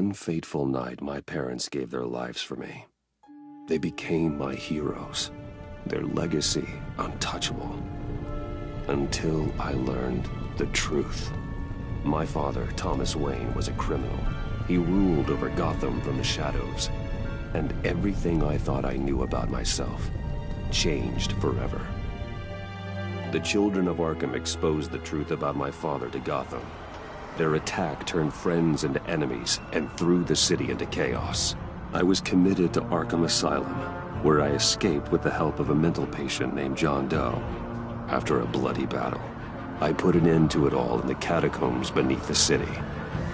one fateful night, my parents gave their lives for me. They became my heroes, their legacy untouchable. Until I learned the truth. My father, Thomas Wayne, was a criminal. He ruled over Gotham from the shadows. And everything I thought I knew about myself changed forever. The children of Arkham exposed the truth about my father to Gotham. Their attack turned friends into enemies and threw the city into chaos. I was committed to Arkham Asylum, where I escaped with the help of a mental patient named John Doe. After a bloody battle, I put an end to it all in the catacombs beneath the city.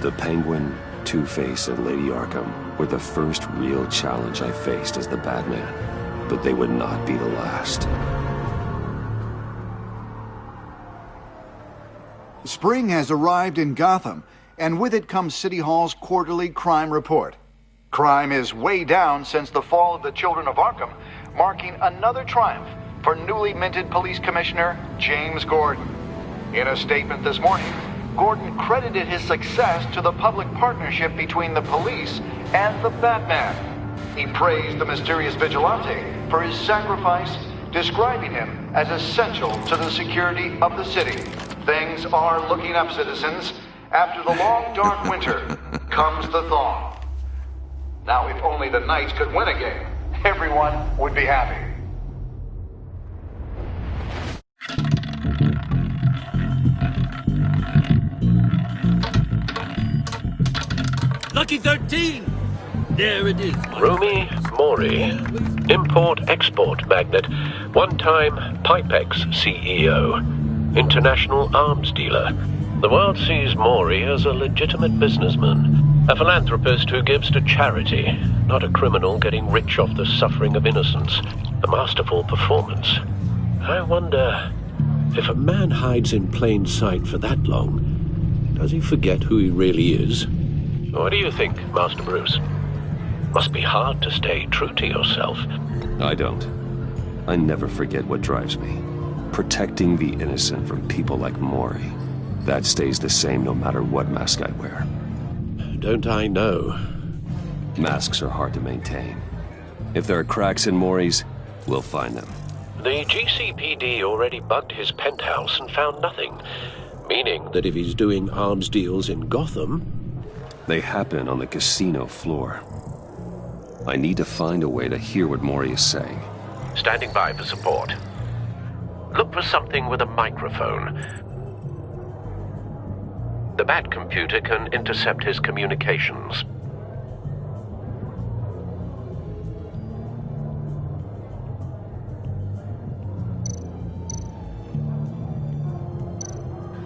The Penguin, Two-Face, and Lady Arkham were the first real challenge I faced as the Batman, but they would not be the last. Spring has arrived in Gotham, and with it comes City Hall's quarterly crime report. Crime is way down since the fall of the Children of Arkham, marking another triumph for newly minted Police Commissioner James Gordon. In a statement this morning, Gordon credited his success to the public partnership between the police and the Batman. He praised the mysterious vigilante for his sacrifice, describing him as essential to the security of the city. Things are looking up, citizens. After the long, dark winter comes the thaw. Now, if only the Knights could win a game, everyone would be happy. Lucky 13! There it is. Rumi Mori, import-export magnate, one-time Pipex CEO, international arms dealer. The world sees Mori as a legitimate businessman, a philanthropist who gives to charity, not a criminal getting rich off the suffering of innocence. A masterful performance. I wonder, if a man hides in plain sight for that long, does he forget who he really is? What do you think, Master Bruce? Must be hard to stay true to yourself. I don't. I never forget what drives me. Protecting the innocent from people like Mori. That stays the same no matter what mask I wear. Don't I know? Masks are hard to maintain. If there are cracks in Mori's, we'll find them. The GCPD already bugged his penthouse and found nothing. Meaning that if he's doing arms deals in Gotham... They happen on the casino floor. I need to find a way to hear what Mori is saying. Standing by for support. Look for something with a microphone. The Bat computer can intercept his communications.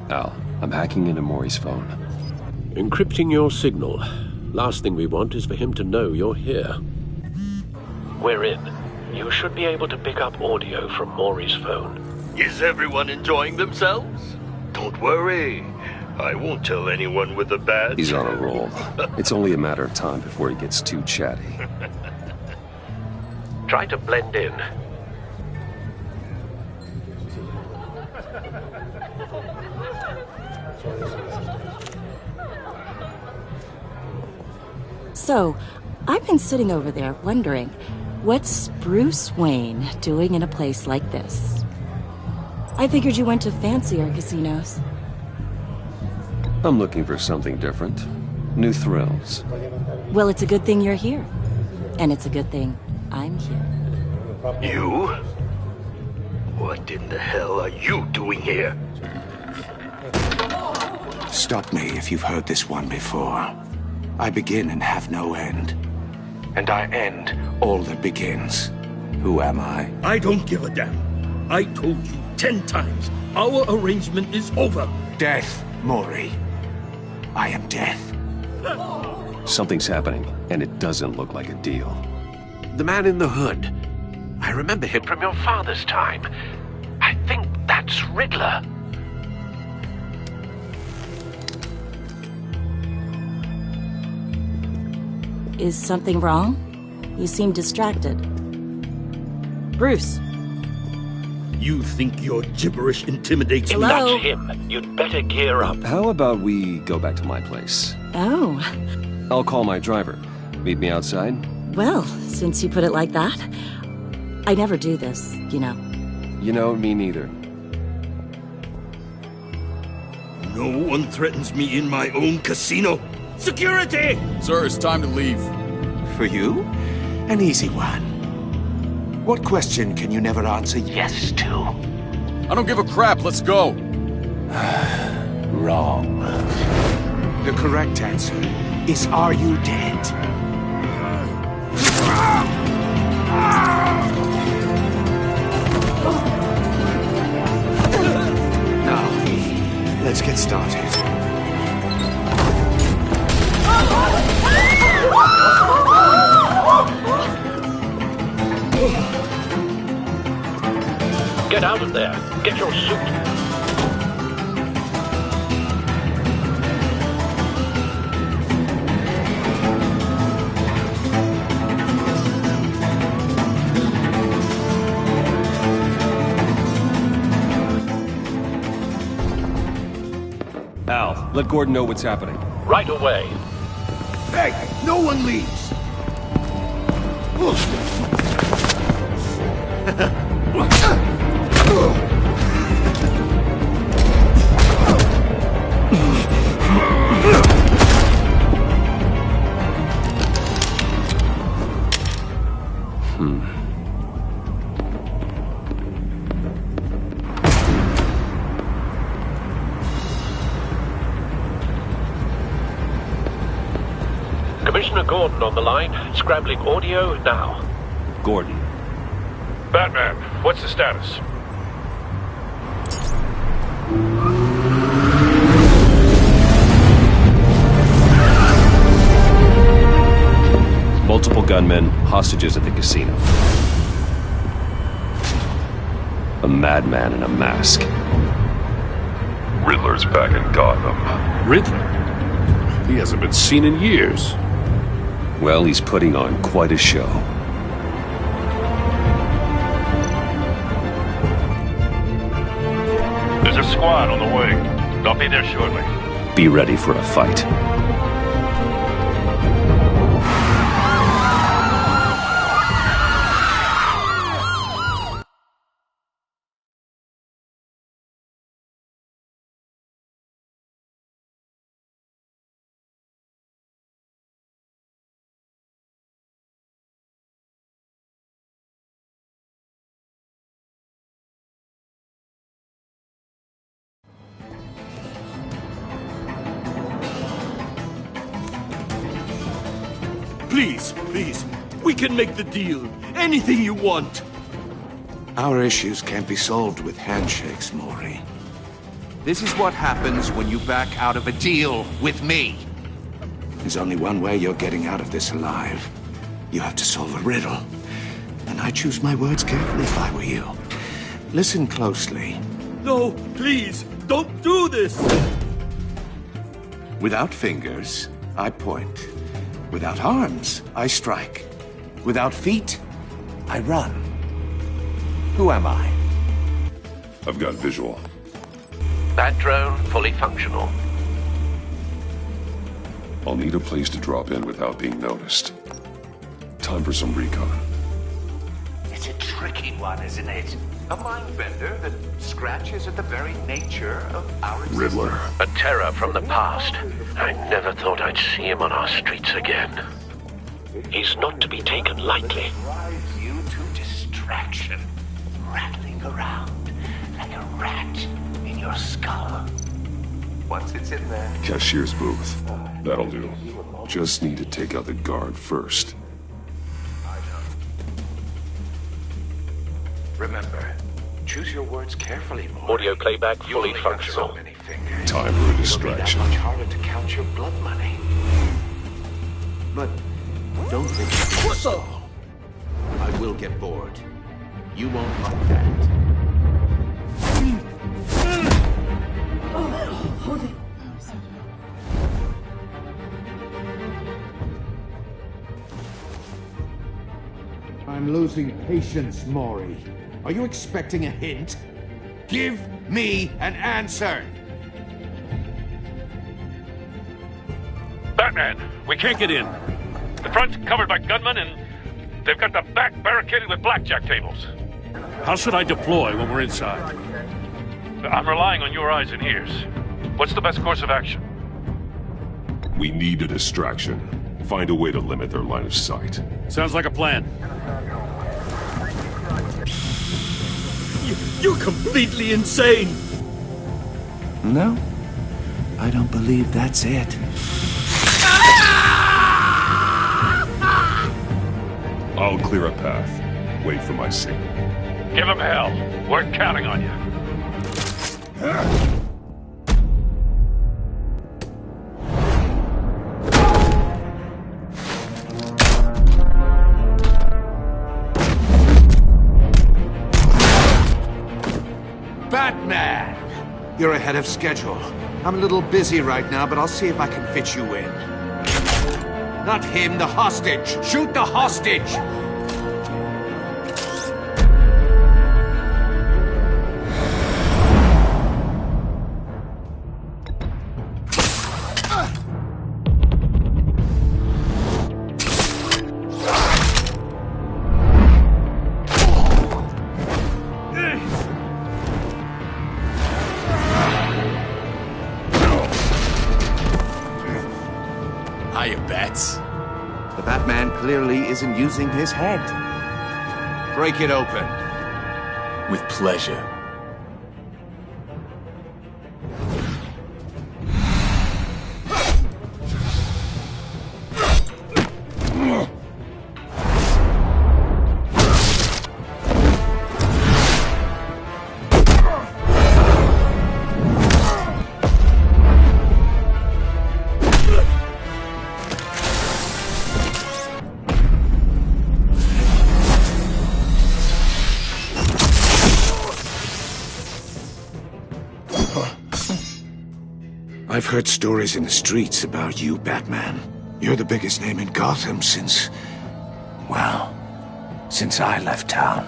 Al, I'm hacking into Mori's phone. Encrypting your signal. Last thing we want is for him to know you're here. We're in. You should be able to pick up audio from Mori's phone. Is everyone enjoying themselves? Don't worry. I won't tell anyone with the badge. He's on a roll. It's only a matter of time before he gets too chatty. Try to blend in. So, I've been sitting over there wondering, what's Bruce Wayne doing in a place like this? I figured you went to fancier casinos. I'm looking for something different. New thrills. Well, it's a good thing you're here. And it's a good thing I'm here. You? What in the hell are you doing here? Stop me if you've heard this one before. I begin and have no end. And I end all that begins. Who am I? I don't give a damn. I told you 10 times. Our arrangement is over. Death, Mori. I am death. Something's happening, and it doesn't look like a deal. The man in the hood. I remember him from your father's time. I think that's Riddler. Is something wrong? You seem distracted. Bruce. You think your gibberish intimidates me? If that's him, you'd better gear up. How about we go back to my place? Oh, I'll call my driver. Meet me outside? Well, since you put it like that, I never do this, you know. You know, me neither. No one threatens me in my own casino. Security! Sir, it's time to leave. For you? An easy one. What question can you never answer yes to? I don't give a crap, let's go. Wrong. The correct answer is, are you dead? Now, let's get started. Get out of there. Get your suit. Al, let Gordon know what's happening. Right away. Hey, no one leaves! Commissioner Gordon on the line. Scrambling audio now. Gordon. Batman, what's the status? Multiple gunmen, hostages at the casino. A madman in a mask. Riddler's back in Gotham. Riddler? He hasn't been seen in years. Well, he's putting on quite a show. There's a squad on the way. They'll be there shortly. Be ready for a fight. Please, please, we can make the deal. Anything you want. Our issues can't be solved with handshakes, Maury. This is what happens when you back out of a deal with me. There's only one way you're getting out of this alive. You have to solve a riddle. And I choose my words carefully if I were you. Listen closely. No, please, don't do this! Without fingers, I point. Without arms, I strike. Without feet, I run. Who am I? I've got visual. Bat drone fully functional. I'll need a place to drop in without being noticed. Time for some recon. It's a tricky one, isn't it? A mind bender that scratches at the very nature of our existence. Riddler. A terror from the past. I never thought I'd see him on our streets again. He's not to be taken lightly. Drives you to distraction, rattling around like a rat in your skull. Once it's in there, Cashier's booth. That'll do. Just need to take out the guard first. remember, choose your words carefully, Maury. Audio playback fully functional. So many fingers. Time for a distraction. It'll be that much harder to count your blood money. But don't think it's all. I will get bored. You won't like that. I'm losing patience, Maury. Are you expecting a hint? Give me an answer! Batman! Batman, we can't get in. The front's covered by gunmen, and they've got the back barricaded with blackjack tables. How should I deploy when we're inside? I'm relying on your eyes and ears. What's the best course of action? We need a distraction. Find a way to limit their line of sight. Sounds like a plan. You're completely insane! No, I don't believe that's it. I'll clear a path. Wait for my signal. Give them hell. We're counting on you. Batman! You're ahead of schedule. I'm a little busy right now, but I'll see if I can fit you in. Not him, the hostage! Shoot the hostage! Hiya, Bats. The Batman clearly isn't using his head. Break it open. With pleasure. I've heard stories in the streets about you, Batman. You're the biggest name in Gotham since... well, since I left town.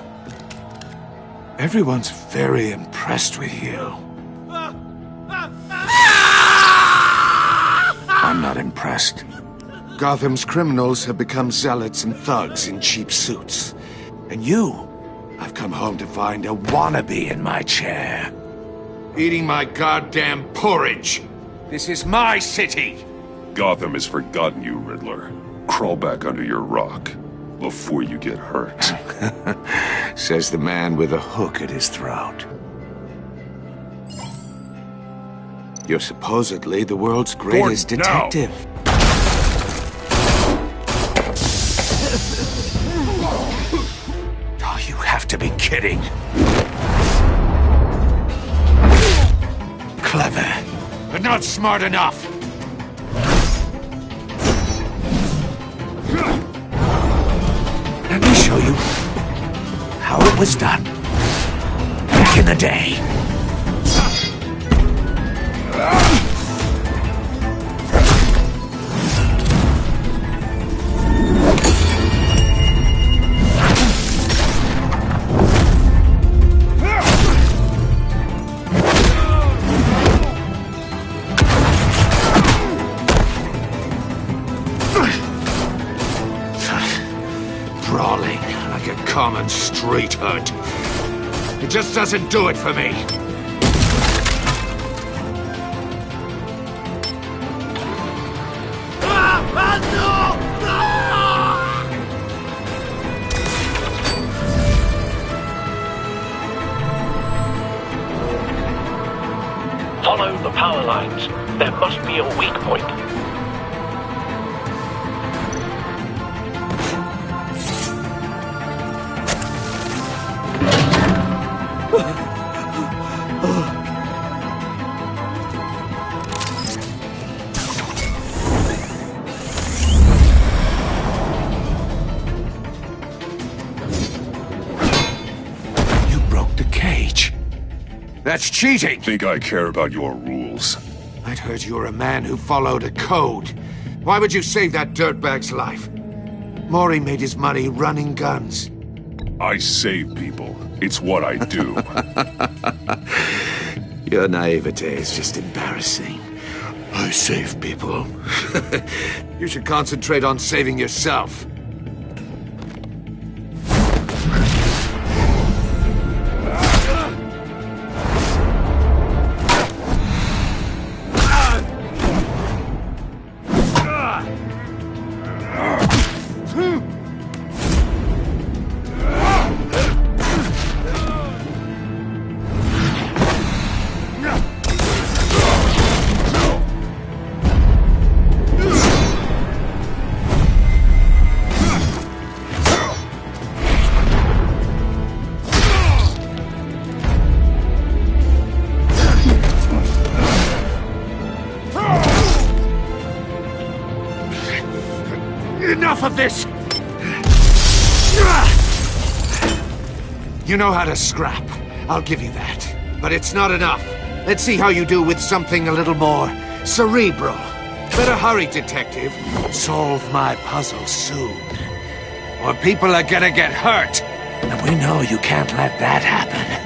Everyone's very impressed with you. I'm not impressed. Gotham's criminals have become zealots and thugs in cheap suits. And you, I've come home to find a wannabe in my chair. Eating my goddamn porridge. This is my city! Gotham has forgotten you, Riddler. Crawl back under your rock before you get hurt. Says the man with a hook at his throat. You're supposedly the world's greatest detective. Oh, you have to be kidding. Clever, but not smart enough. Let me show you how it was done back in the day. Brawling like a common street hood. It just doesn't do it for me. Follow the power lines. There must be a weak point. You broke the cage. That's cheating! Think I care about your rules? I'd heard you were a man who followed a code. Why would you save that dirtbag's life? Mori made his money running guns. I save people. It's what I do. Your naivete is just embarrassing. I save people. You should concentrate on saving yourself. Enough of this! You know how to scrap. I'll give you that. But it's not enough. Let's see how you do with something a little more cerebral. Better hurry, detective. Solve my puzzle soon. Or people are gonna get hurt. And we know you can't let that happen.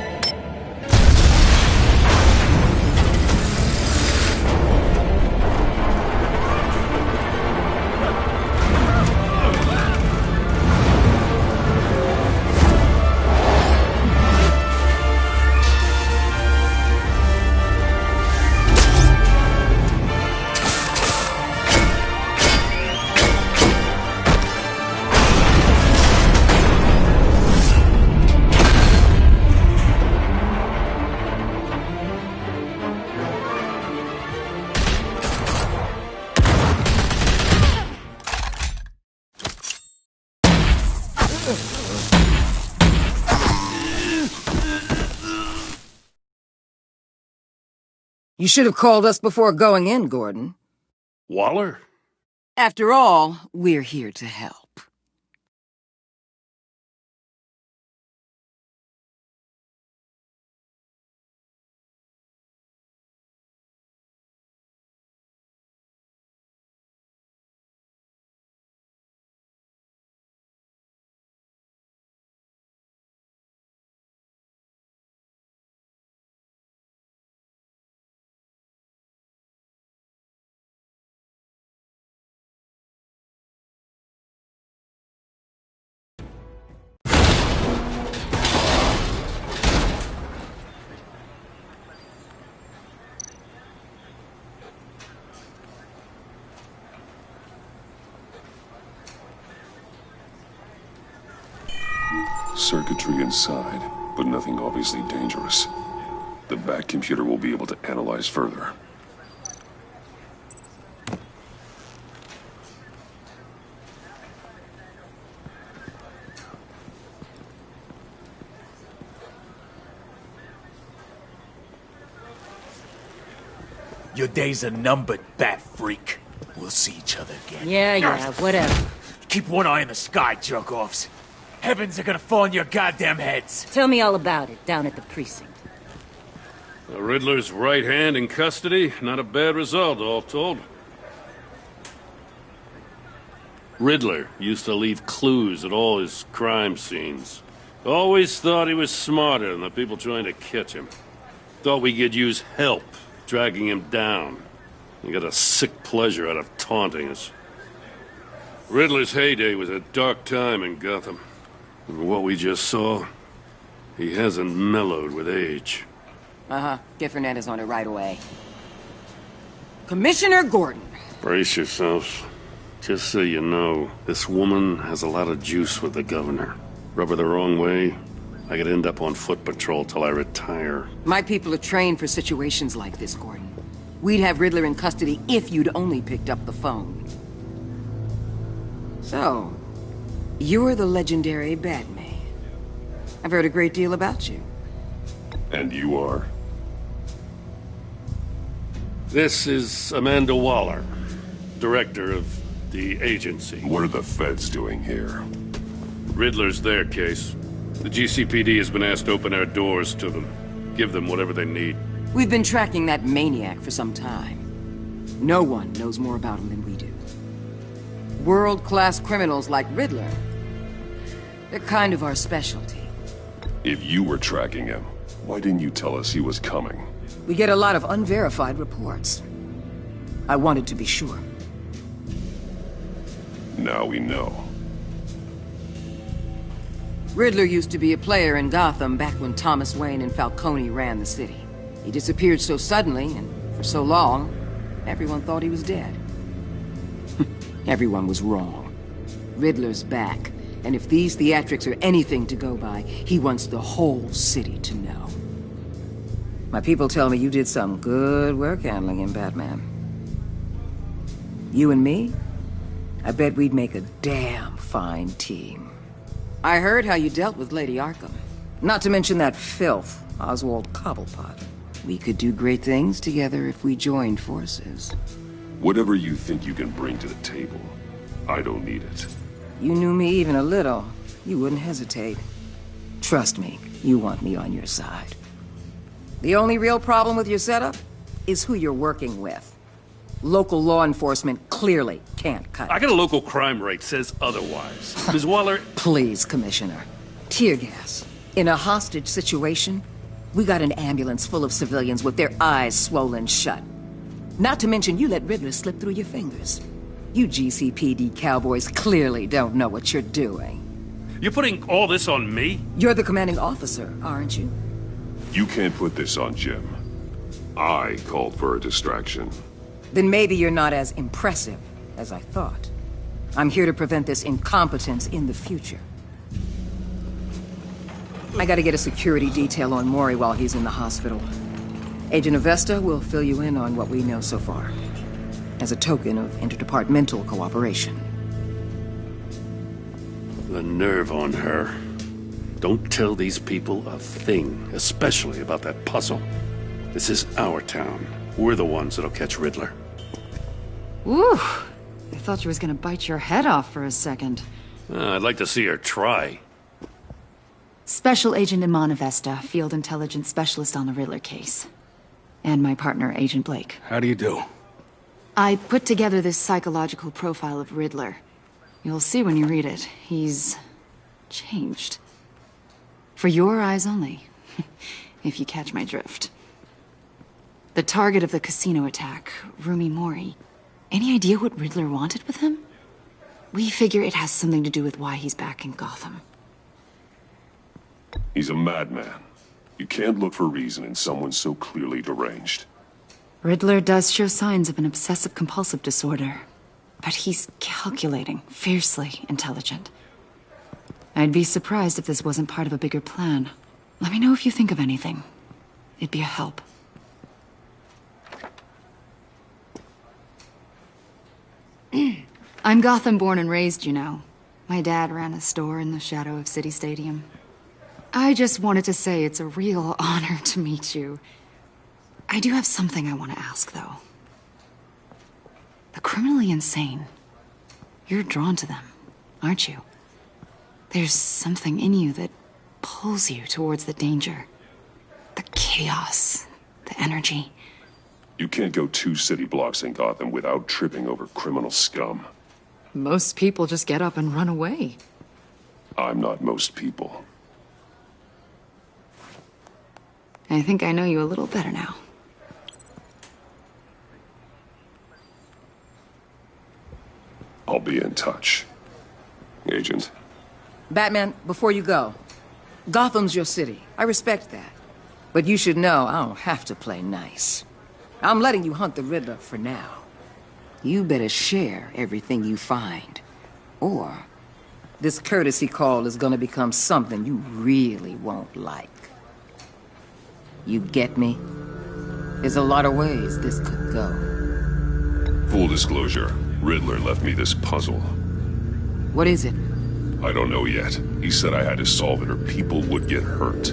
You should have called us before going in, Gordon. Waller? After all, we're here to help. Circuitry inside, but nothing obviously dangerous. The back computer will be able to analyze further. Your days are numbered, bat freak. We'll see each other again. Yeah, whatever. Keep one eye in the sky, jerk-offs. Heavens are gonna fall on your goddamn heads. Tell me all about it down at the precinct. The Riddler's right hand in custody. Not a bad result, all told. Riddler used to leave clues at all his crime scenes. Always thought he was smarter than the people trying to catch him. Thought we could use help dragging him down. He got a sick pleasure out of taunting us. Riddler's heyday was a dark time in Gotham. And what we just saw, he hasn't mellowed with age. Uh-huh. Get Fernandez on it right away. Commissioner Gordon. Brace yourselves. Just so you know, this woman has a lot of juice with the governor. Rub her the wrong way, I could end up on foot patrol till I retire. My people are trained for situations like this, Gordon. We'd have Riddler in custody if you'd only picked up the phone. So, you're the legendary Batman. I've heard a great deal about you. And you are? This is Amanda Waller, director of the agency. What are the feds doing here? Riddler's their case. The GCPD has been asked to open our doors to them. Give them whatever they need. We've been tracking that maniac for some time. No one knows more about him than we do. World-class criminals like Riddler. They're kind of our specialty. If you were tracking him, why didn't you tell us he was coming? We get a lot of unverified reports. I wanted to be sure. Now we know. Riddler used to be a player in Gotham back when Thomas Wayne and Falcone ran the city. He disappeared so suddenly and for so long, everyone thought he was dead. Everyone was wrong. Riddler's back, and if these theatrics are anything to go by, he wants the whole city to know. My people tell me you did some good work handling him, Batman. You and me? I bet we'd make a damn fine team. I heard how you dealt with Lady Arkham. Not to mention that filth, Oswald Cobblepot. We could do great things together if we joined forces. Whatever you think you can bring to the table, I don't need it. You knew me even a little, you wouldn't hesitate. Trust me, you want me on your side. The only real problem with your setup is who you're working with. Local law enforcement clearly can't cut it. I got a local crime rate says otherwise. Ms. Waller... Please, Commissioner. Tear gas. In a hostage situation, we got an ambulance full of civilians with their eyes swollen shut. Not to mention you let Riddler slip through your fingers. You GCPD cowboys clearly don't know what you're doing. You're putting all this on me? You're the commanding officer, aren't you? You can't put this on Jim. I called for a distraction. Then maybe you're not as impressive as I thought. I'm here to prevent this incompetence in the future. I gotta get a security detail on Mori while he's in the hospital. Agent Avesta will fill you in on what we know so far, as a token of interdepartmental cooperation. The nerve on her. Don't tell these people a thing, especially about that puzzle. This is our town. We're the ones that'll catch Riddler. Ooh, I thought you was gonna bite your head off for a second. I'd like to see her try. Special Agent Iman Avesta, Field Intelligence Specialist on the Riddler case. And my partner, Agent Blake. How do you do? I put together this psychological profile of Riddler. You'll see when you read it. He's... changed. For your eyes only, if you catch my drift. The target of the casino attack, Rumi Mori. Any idea what Riddler wanted with him? We figure it has something to do with why he's back in Gotham. He's a madman. You can't look for reason in someone so clearly deranged. Riddler does show signs of an obsessive-compulsive disorder. But he's calculating, fiercely intelligent. I'd be surprised if this wasn't part of a bigger plan. Let me know if you think of anything. It'd be a help. I'm Gotham born and raised, you know. My dad ran a store in the shadow of City Stadium. I just wanted to say it's a real honor to meet you. I do have something I want to ask, though. The criminally insane. You're drawn to them, aren't you? There's something in you that pulls you towards the danger. The chaos, the energy. You can't go 2 city blocks in Gotham without tripping over criminal scum. Most people just get up and run away. I'm not most people. I think I know you a little better now. I'll be in touch. Agent. Batman, before you go, Gotham's your city. I respect that. But you should know I don't have to play nice. I'm letting you hunt the Riddler for now. You better share everything you find. Or this courtesy call is gonna become something you really won't like. You get me? There's a lot of ways this could go. Full disclosure, Riddler left me this puzzle. What is it? I don't know yet. He said I had to solve it or people would get hurt.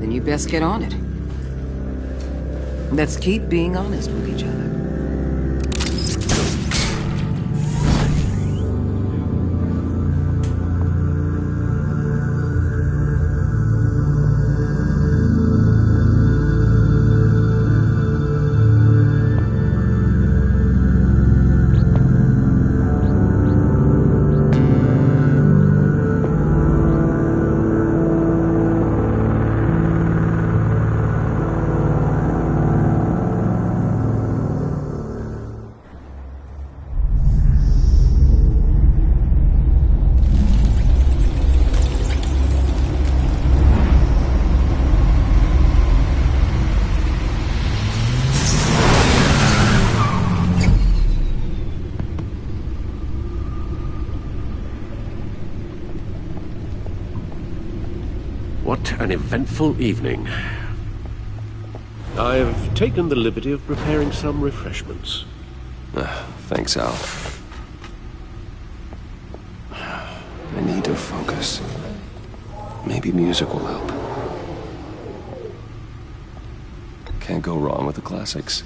Then you best get on it. Let's keep being honest with each other. What an eventful evening. I've taken the liberty of preparing some refreshments. Thanks, Al. I need to focus. Maybe music will help. Can't go wrong with the classics.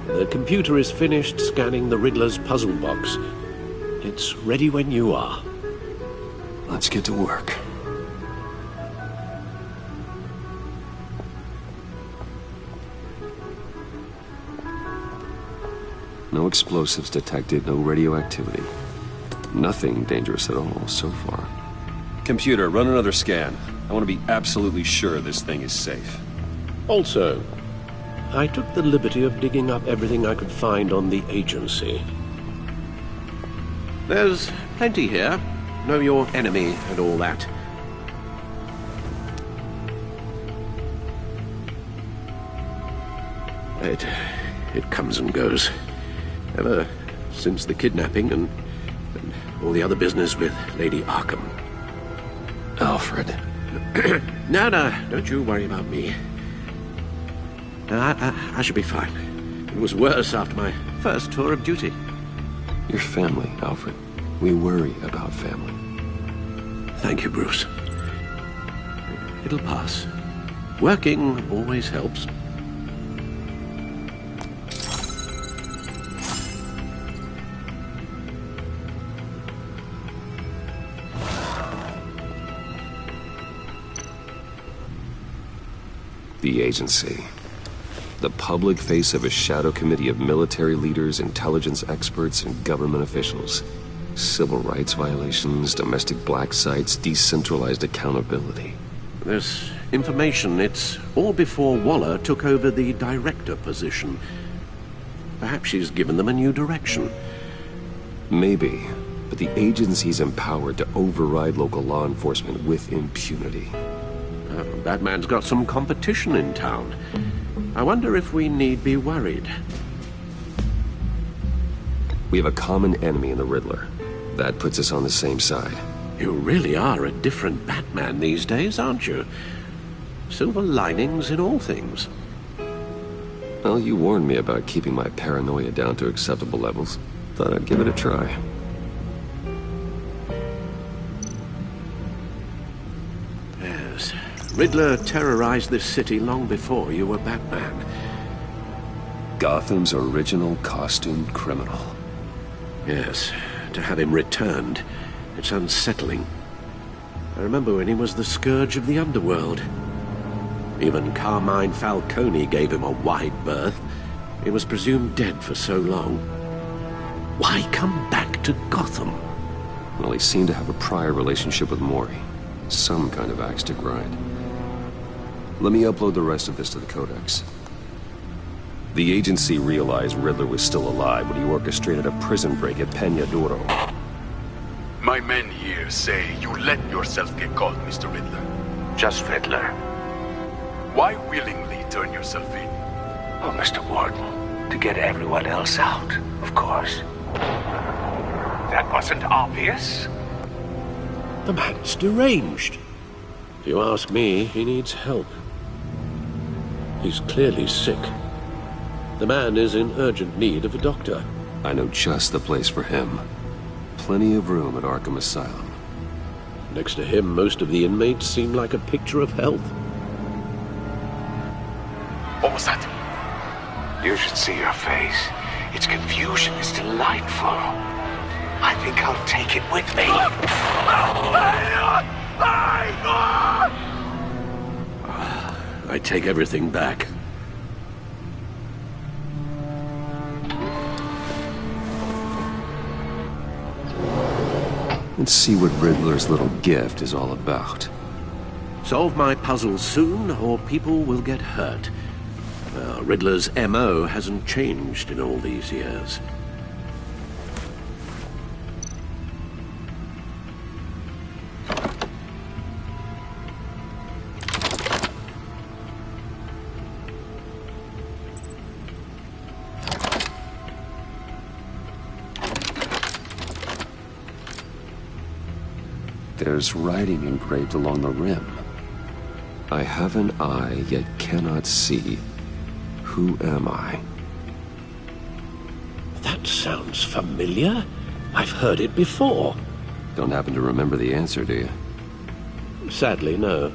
The computer is finished scanning the Riddler's puzzle box. It's ready when you are. Let's get to work. No explosives detected, no radioactivity. Nothing dangerous at all so far. Computer, run another scan. I want to be absolutely sure this thing is safe. Also, I took the liberty of digging up everything I could find on the agency. There's plenty here. Know your enemy and all that. It comes and goes. Ever since the kidnapping and all the other business with Lady Arkham. Alfred. No, don't you worry about me. I should be fine. It was worse after my first tour of duty. Your family, Alfred. We worry about family. Thank you, Bruce. It'll pass. Working always helps. The agency. The public face of a shadow committee of military leaders, intelligence experts, and government officials. Civil rights violations, domestic black sites, decentralized accountability. This information, it's all before Waller took over the director position. Perhaps she's given them a new direction. Maybe, but the agency's empowered to override local law enforcement with impunity. Batman's got some competition in town. I wonder if we need be worried. We have a common enemy in the Riddler. That puts us on the same side. You really are a different Batman these days, aren't you? Silver linings in all things. Well, you warned me about keeping my paranoia down to acceptable levels. Thought I'd give it a try. Yes. Riddler terrorized this city long before you were Batman. Gotham's original costumed criminal. Yes. To have him returned, it's unsettling. I remember when he was the scourge of the underworld. Even Carmine Falcone gave him a wide berth. He was presumed dead for so long. Why come back to Gotham? Well, he seemed to have a prior relationship with Mori. Some kind of axe to grind. Let me upload the rest of this to the Codex. The agency realized Riddler was still alive when he orchestrated a prison break at Peña Duro. My men here say you let yourself get caught, Mr. Riddler. Just Riddler. Why willingly turn yourself in? Oh, Mr. Warden, to get everyone else out, of course. That wasn't obvious. The man's deranged. If you ask me, he needs help. He's clearly sick. The man is in urgent need of a doctor. I know just the place for him. Plenty of room at Arkham Asylum. Next to him, most of the inmates seem like a picture of health. What was that? You should see your face. Its confusion is delightful. I think I'll take it with me. I take everything back. Let's see what Riddler's little gift is all about. Solve my puzzle soon, or people will get hurt. Riddler's M.O. hasn't changed in all these years. There's writing engraved along the rim. I have an eye, yet cannot see. Who am I? That sounds familiar. I've heard it before. Don't happen to remember the answer, do you? Sadly, no.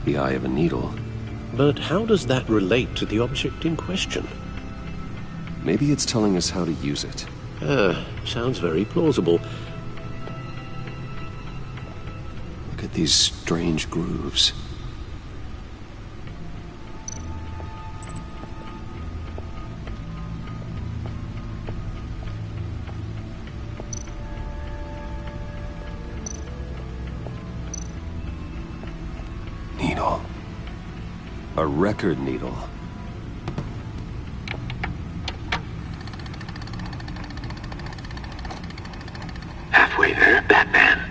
The eye of a needle. But how does that relate to the object in question? Maybe it's telling us how to use it. Sounds very plausible. Look at these strange grooves. Needle. A record needle. Halfway there, Batman.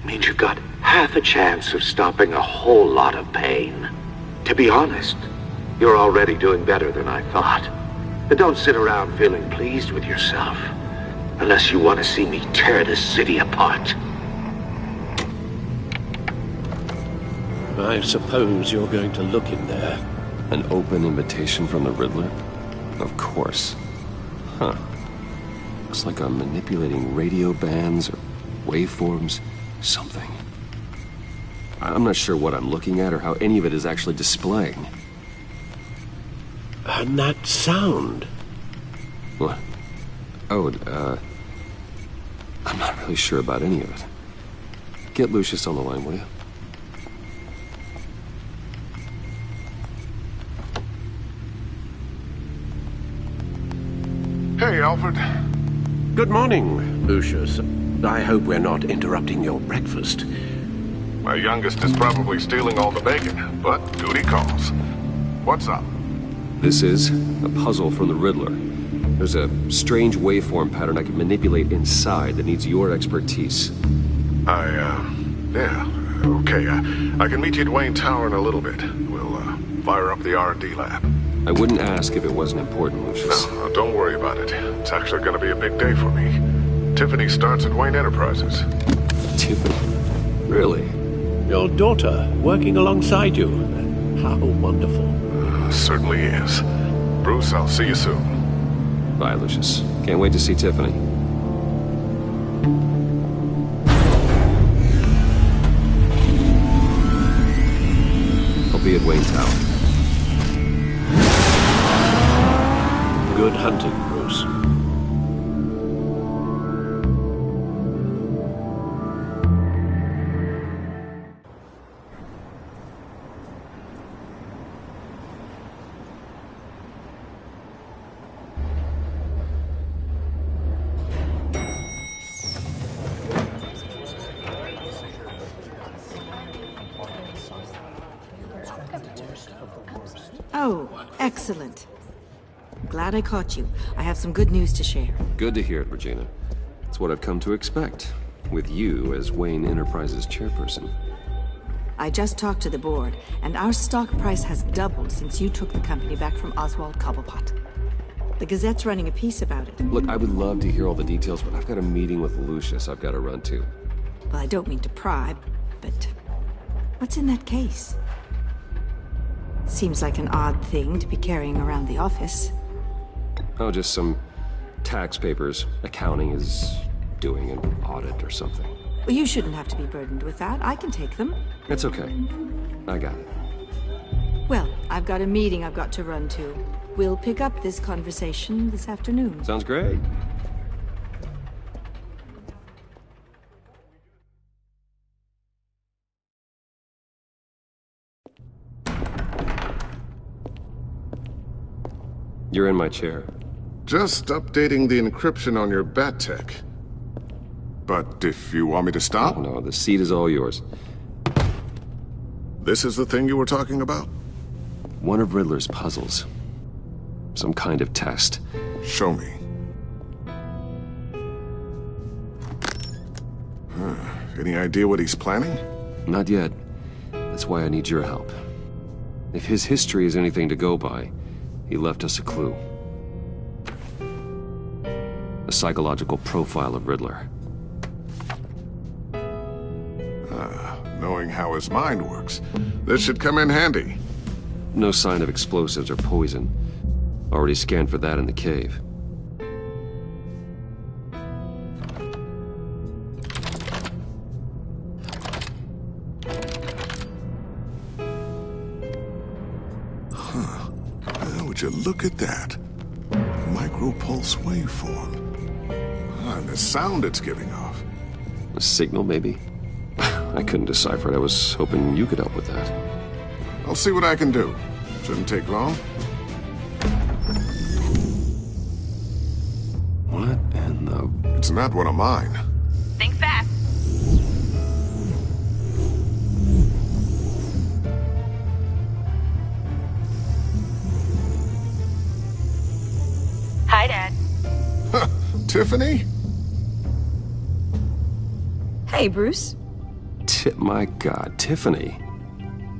Means you've got half a chance of stopping a whole lot of pain. To be honest, you're already doing better than I thought. But don't sit around feeling pleased with yourself. Unless you want to see me tear this city apart. I suppose you're going to look in there. An open invitation from the Riddler? Of course. Huh. Looks like I'm manipulating radio bands or waveforms. Something. I'm not sure what I'm looking at or how any of it is actually displaying. And that sound? What? Oh, I'm not really sure about any of it. Get Lucius on the line, will you? Hey, Alfred. Good morning, Lucius. I hope we're not interrupting your breakfast. My youngest is probably stealing all the bacon, but duty calls. What's up? This is a puzzle from the Riddler. There's a strange waveform pattern I can manipulate inside that needs your expertise. Yeah, okay. I can meet you at Wayne Tower in a little bit. We'll, fire up the R&D lab. I wouldn't ask if it wasn't important, Lucius. No, don't worry about it. It's actually gonna be a big day for me. Tiffany starts at Wayne Enterprises. Tiffany? Really? Your daughter, working alongside you. How wonderful. Certainly is. Bruce, I'll see you soon. Bye, Lucius. Can't wait to see Tiffany. I'll be at Wayne Tower. Good hunting, Bruce. Oh, excellent. Glad I caught you. I have some good news to share. Good to hear it, Regina. It's what I've come to expect, with you as Wayne Enterprises chairperson. I just talked to the board, and our stock price has doubled since you took the company back from Oswald Cobblepot. The Gazette's running a piece about it. Look, I would love to hear all the details, but I've got a meeting with Lucius I've got to run to. Well, I don't mean to pry, but what's in that case? Seems like an odd thing to be carrying around the office. Oh, just some tax papers. Accounting is doing an audit or something. Well, you shouldn't have to be burdened with that. I can take them. It's okay. I got it. Well, I've got a meeting I've got to run to. We'll pick up this conversation this afternoon. Sounds great. You're in my chair. Just updating the encryption on your Bat-Tech. But if you want me to stop? Oh, no, the seat is all yours. This is the thing you were talking about? One of Riddler's puzzles. Some kind of test. Show me. Any idea what he's planning? Not yet. That's why I need your help. If his history is anything to go by, he left us a clue. A psychological profile of Riddler. Knowing how his mind works, this should come in handy. No sign of explosives or poison. Already scanned for that in the cave. Would you look at that? Micropulse waveform. And the sound it's giving off. A signal, maybe? I couldn't decipher it. I was hoping you could help with that. I'll see what I can do. Shouldn't take long. What in the... It's not one of mine. Think fast. Hi, Dad. Tiffany? Hey, Bruce. My God, Tiffany.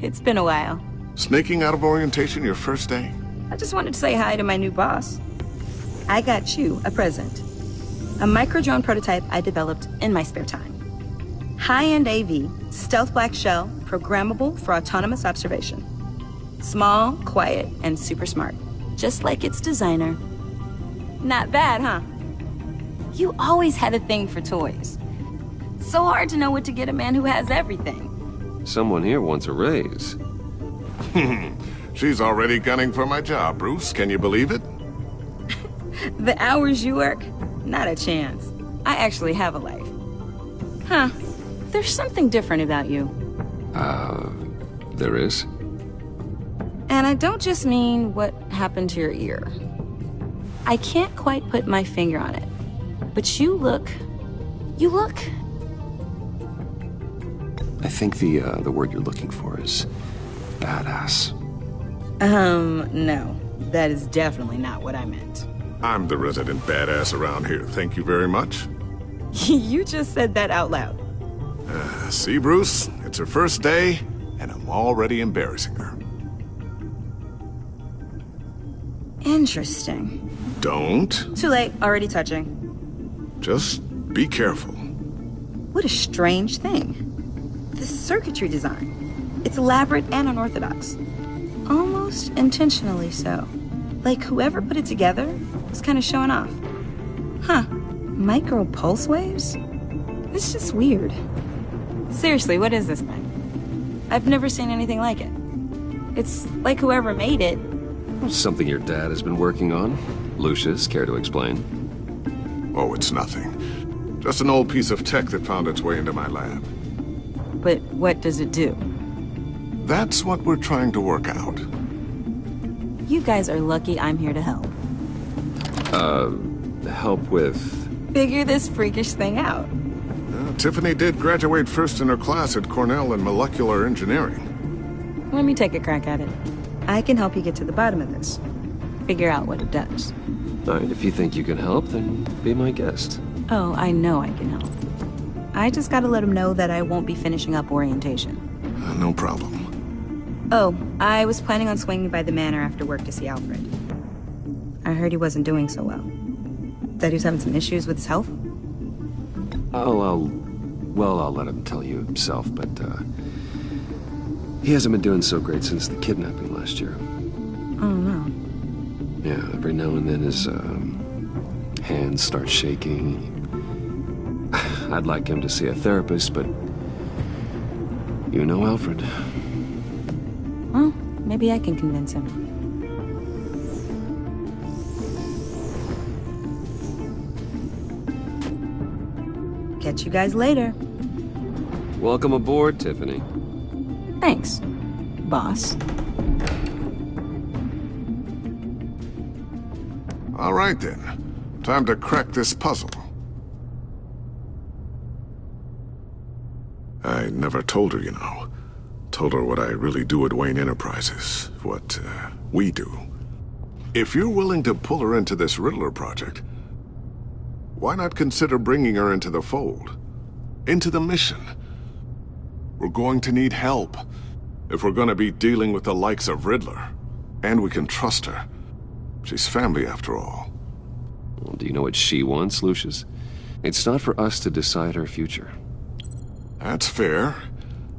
It's been a while. Sneaking out of orientation your first day? I just wanted to say hi to my new boss. I got you a present. A micro-drone prototype I developed in my spare time. High-end AV, stealth black shell, programmable for autonomous observation. Small, quiet, and super smart. Just like its designer. Not bad, huh? You always had a thing for toys. So hard to know what to get a man who has everything. Someone here wants a raise. She's already gunning for my job, Bruce. Can you believe it? The hours you work? Not a chance. I actually have a life. Huh. There's something different about you. There is? And I don't just mean what happened to your ear. I can't quite put my finger on it. But you look... I think the word you're looking for is badass. No. That is definitely not what I meant. I'm the resident badass around here. Thank you very much. You just said that out loud. See, Bruce? It's her first day, and I'm already embarrassing her. Interesting. Don't. Too late. Already touching. Just be careful. What a strange thing. The circuitry design. It's elaborate and unorthodox. Almost intentionally so. Like whoever put it together was kind of showing off. Huh. Micro pulse waves? It's just weird. Seriously, what is this thing? I've never seen anything like it. It's like whoever made it. Something your dad has been working on. Lucius, care to explain? Oh, it's nothing. Just an old piece of tech that found its way into my lab. But what does it do? That's what we're trying to work out. You guys are lucky I'm here to help. Help with... Figure this freakish thing out. Tiffany did graduate first in her class at Cornell in molecular engineering. Let me take a crack at it. I can help you get to the bottom of this. Figure out what it does. All right, if you think you can help, then be my guest. Oh, I know I can help. I just gotta let him know that I won't be finishing up orientation. No problem. Oh, I was planning on swinging by the manor after work to see Alfred. I heard he wasn't doing so well. That he was having some issues with his health? I'll let him tell you himself, but, he hasn't been doing so great since the kidnapping last year. Oh, no. Yeah, every now and then his, hands start shaking. I'd like him to see a therapist, but... You know Alfred. Well, maybe I can convince him. Catch you guys later. Welcome aboard, Tiffany. Thanks, boss. All right, then. Time to crack this puzzle. I never told her, you know. Told her what I really do at Wayne Enterprises. What, we do. If you're willing to pull her into this Riddler project, why not consider bringing her into the fold? Into the mission? We're going to need help if we're going to be dealing with the likes of Riddler. And we can trust her. She's family, after all. Well, do you know what she wants, Lucius? It's not for us to decide her future. That's fair.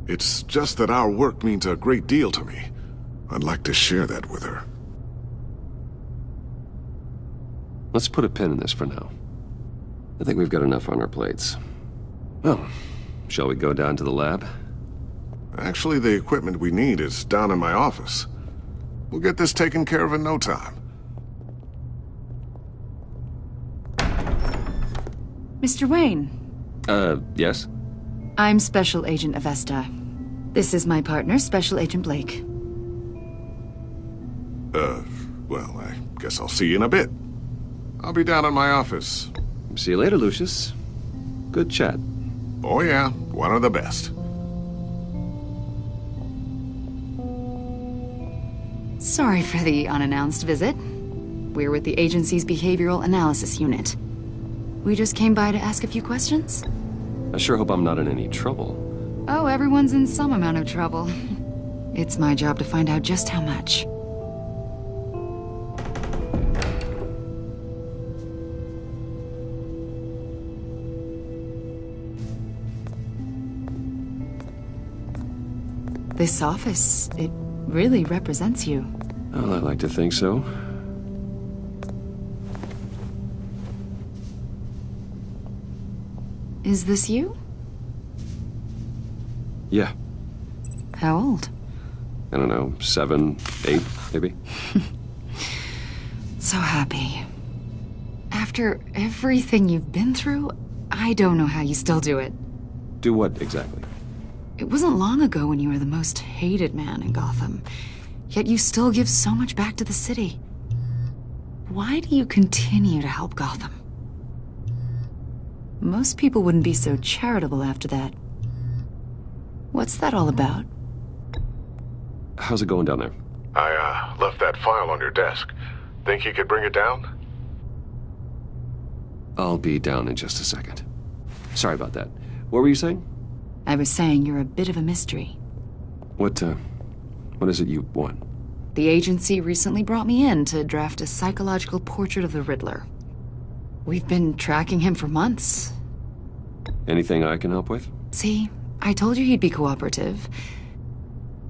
It's just that our work means a great deal to me. I'd like to share that with her. Let's put a pin in this for now. I think we've got enough on our plates. Well, shall we go down to the lab? Actually, the equipment we need is down in my office. We'll get this taken care of in no time. Mr. Wayne. Yes? I'm Special Agent Avesta. This is my partner, Special Agent Blake. Well, I guess I'll see you in a bit. I'll be down in my office. See you later, Lucius. Good chat. Oh yeah, one of the best. Sorry for the unannounced visit. We're with the agency's Behavioral Analysis Unit. We just came by to ask a few questions. I sure hope I'm not in any trouble. Oh, everyone's in some amount of trouble. It's my job to find out just how much. This office, it really represents you. Well, I like to think so. Is this you? Yeah. How old? I don't know, 7, 8, maybe? So happy. After everything you've been through, I don't know how you still do it. Do what, exactly? It wasn't long ago when you were the most hated man in Gotham, yet you still give so much back to the city. Why do you continue to help Gotham? Most people wouldn't be so charitable after that. What's that all about? How's it going down there? I, left that file on your desk. Think you could bring it down? I'll be down in just a second. Sorry about that. What were you saying? I was saying you're a bit of a mystery. What is it you want? The agency recently brought me in to draft a psychological portrait of the Riddler. We've been tracking him for months. Anything I can help with? See, I told you he'd be cooperative.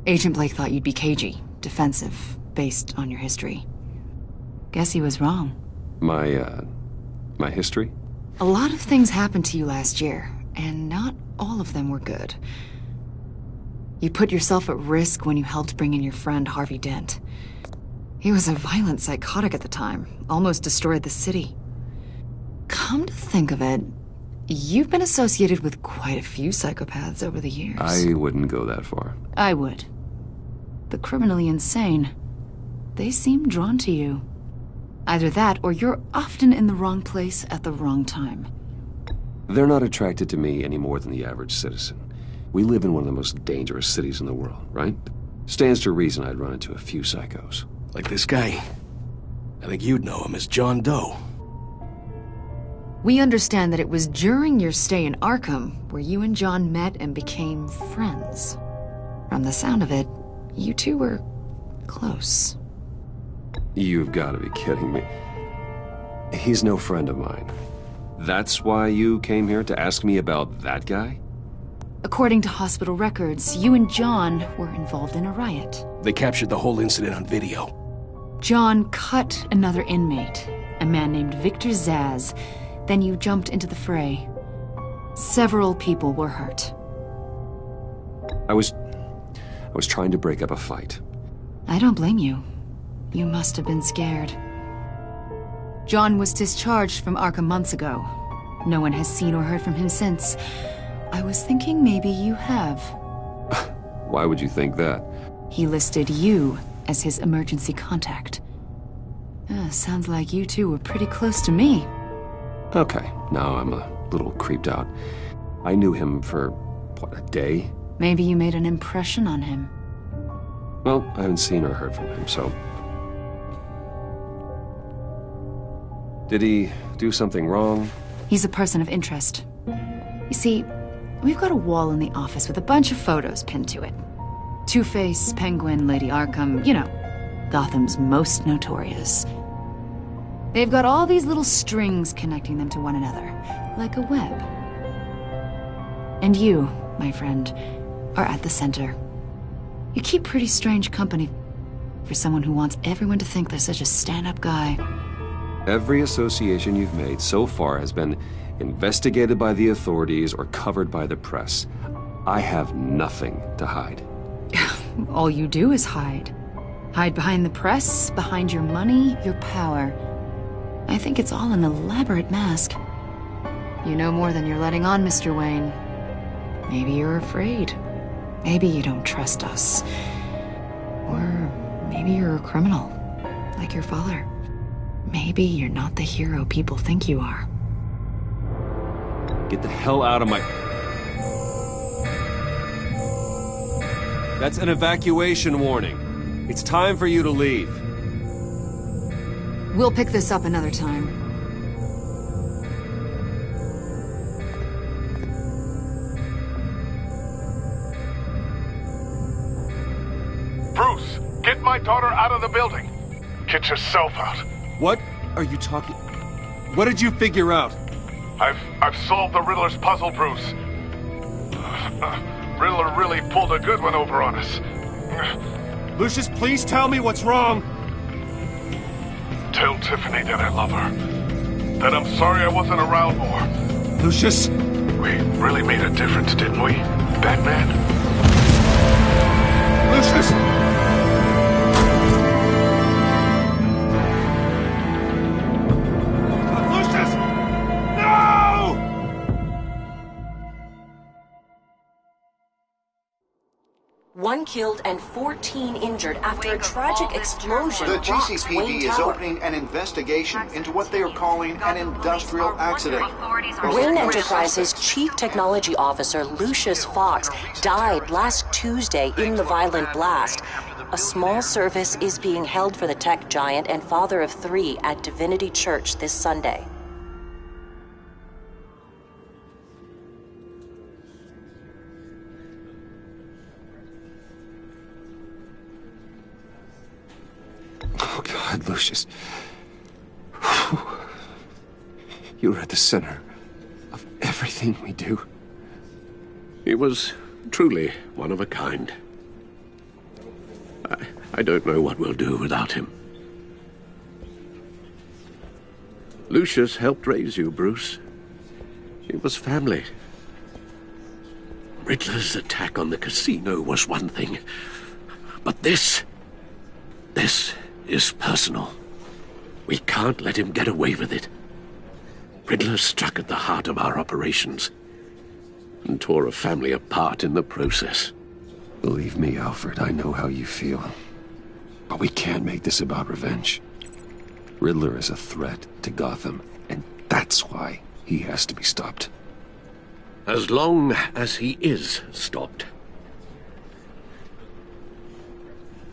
Agent Blake thought you'd be cagey, defensive, based on your history. Guess he was wrong. My history? A lot of things happened to you last year, and not all of them were good. You put yourself at risk when you helped bring in your friend Harvey Dent. He was a violent psychotic at the time, almost destroyed the city. Come to think of it, you've been associated with quite a few psychopaths over the years. I wouldn't go that far. I would. The criminally insane. They seem drawn to you. Either that, or you're often in the wrong place at the wrong time. They're not attracted to me any more than the average citizen. We live in one of the most dangerous cities in the world, right? Stands to reason I'd run into a few psychos. Like this guy. I think you'd know him as John Doe. We understand that it was during your stay in Arkham where you and John met and became friends. From the sound of it, you two were close. You've got to be kidding me. He's no friend of mine. That's why you came here to ask me about that guy? According to hospital records, you and John were involved in a riot. They captured the whole incident on video. John cut another inmate, a man named Victor Zsasz. Then you jumped into the fray. Several people were hurt. I was trying to break up a fight. I don't blame you. You must have been scared. John was discharged from Arkham months ago. No one has seen or heard from him since. I was thinking maybe you have. Why would you think that? He listed you as his emergency contact. Sounds like you two were pretty close to me. Okay, now I'm a little creeped out. I knew him for, what, a day? Maybe you made an impression on him. Well, I haven't seen or heard from him, so... Did he do something wrong? He's a person of interest. You see, we've got a wall in the office with a bunch of photos pinned to it. Two-Face, Penguin, Lady Arkham, you know, Gotham's most notorious. They've got all these little strings connecting them to one another, like a web. And you, my friend, are at the center. You keep pretty strange company for someone who wants everyone to think they're such a stand-up guy. Every association you've made so far has been investigated by the authorities or covered by the press. I have nothing to hide. All you do is hide. Hide behind the press, behind your money, your power. I think it's all an elaborate mask. You know more than you're letting on, Mr. Wayne. Maybe you're afraid. Maybe you don't trust us. Or maybe you're a criminal, like your father. Maybe you're not the hero people think you are. Get the hell out of my... That's an evacuation warning. It's time for you to leave. We'll pick this up another time. Bruce, get my daughter out of the building. Get yourself out. What are you talking... What did you figure out? I've solved the Riddler's puzzle, Bruce. Riddler really pulled a good one over on us. Lucius, please tell me what's wrong. Tell Tiffany that I love her. That I'm sorry I wasn't around more. Lucius? We really made a difference, didn't we, Batman? Lucius! One killed and 14 injured after a tragic explosion. The rocks GCPD Wayne is Tower. opening an investigation into what they are calling an industrial accident. Wayne Enterprises' Chief Technology Officer Lucius Fox died last Tuesday in the violent blast. A small service is being held for the tech giant and father of 3 at Divinity Church this Sunday. Oh, God, Lucius. You were at the center of everything we do. He was truly one of a kind. I don't know what we'll do without him. Lucius helped raise you, Bruce. It was family. Riddler's attack on the casino was one thing, but this is personal. We can't let him get away with it. Riddler struck at the heart of our operations and tore a family apart in the process. Believe me, Alfred, I know how you feel. But we can't make this about revenge. Riddler is a threat to Gotham, and that's why he has to be stopped. As long as he is stopped.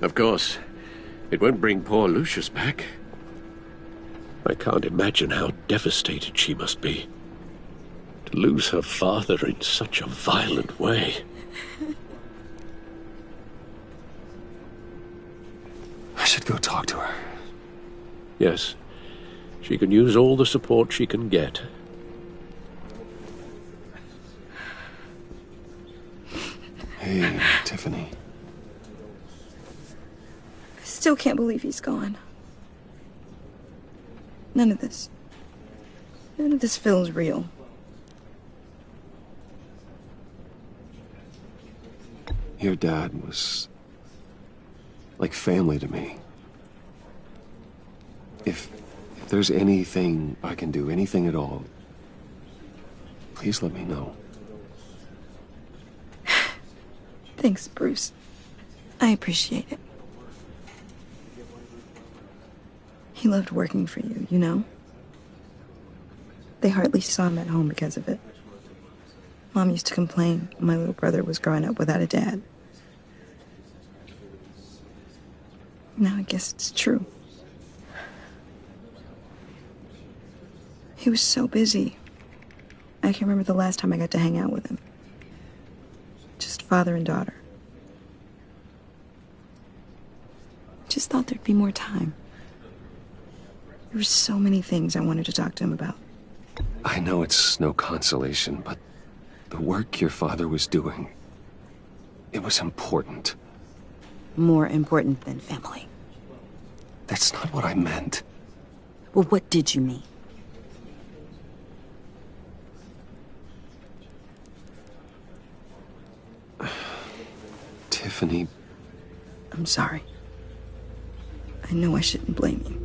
Of course, it won't bring poor Lucius back. I can't imagine how devastated she must be. To lose her father in such a violent way. I should go talk to her. Yes, she can use all the support she can get. Hey, Tiffany. I still can't believe he's gone. None of this feels real. Your dad was like family to me. If there's anything I can do, anything at all, please let me know. Thanks, Bruce. I appreciate it. He loved working for you, you know? They hardly saw him at home because of it. Mom used to complain my little brother was growing up without a dad. Now I guess it's true. He was so busy. I can't remember the last time I got to hang out with him. Just father and daughter. Just thought there'd be more time. There were so many things I wanted to talk to him about. I know it's no consolation, but the work your father was doing, it was important. More important than family. That's not what I meant. Well, what did you mean? Tiffany... I'm sorry. I know I shouldn't blame you.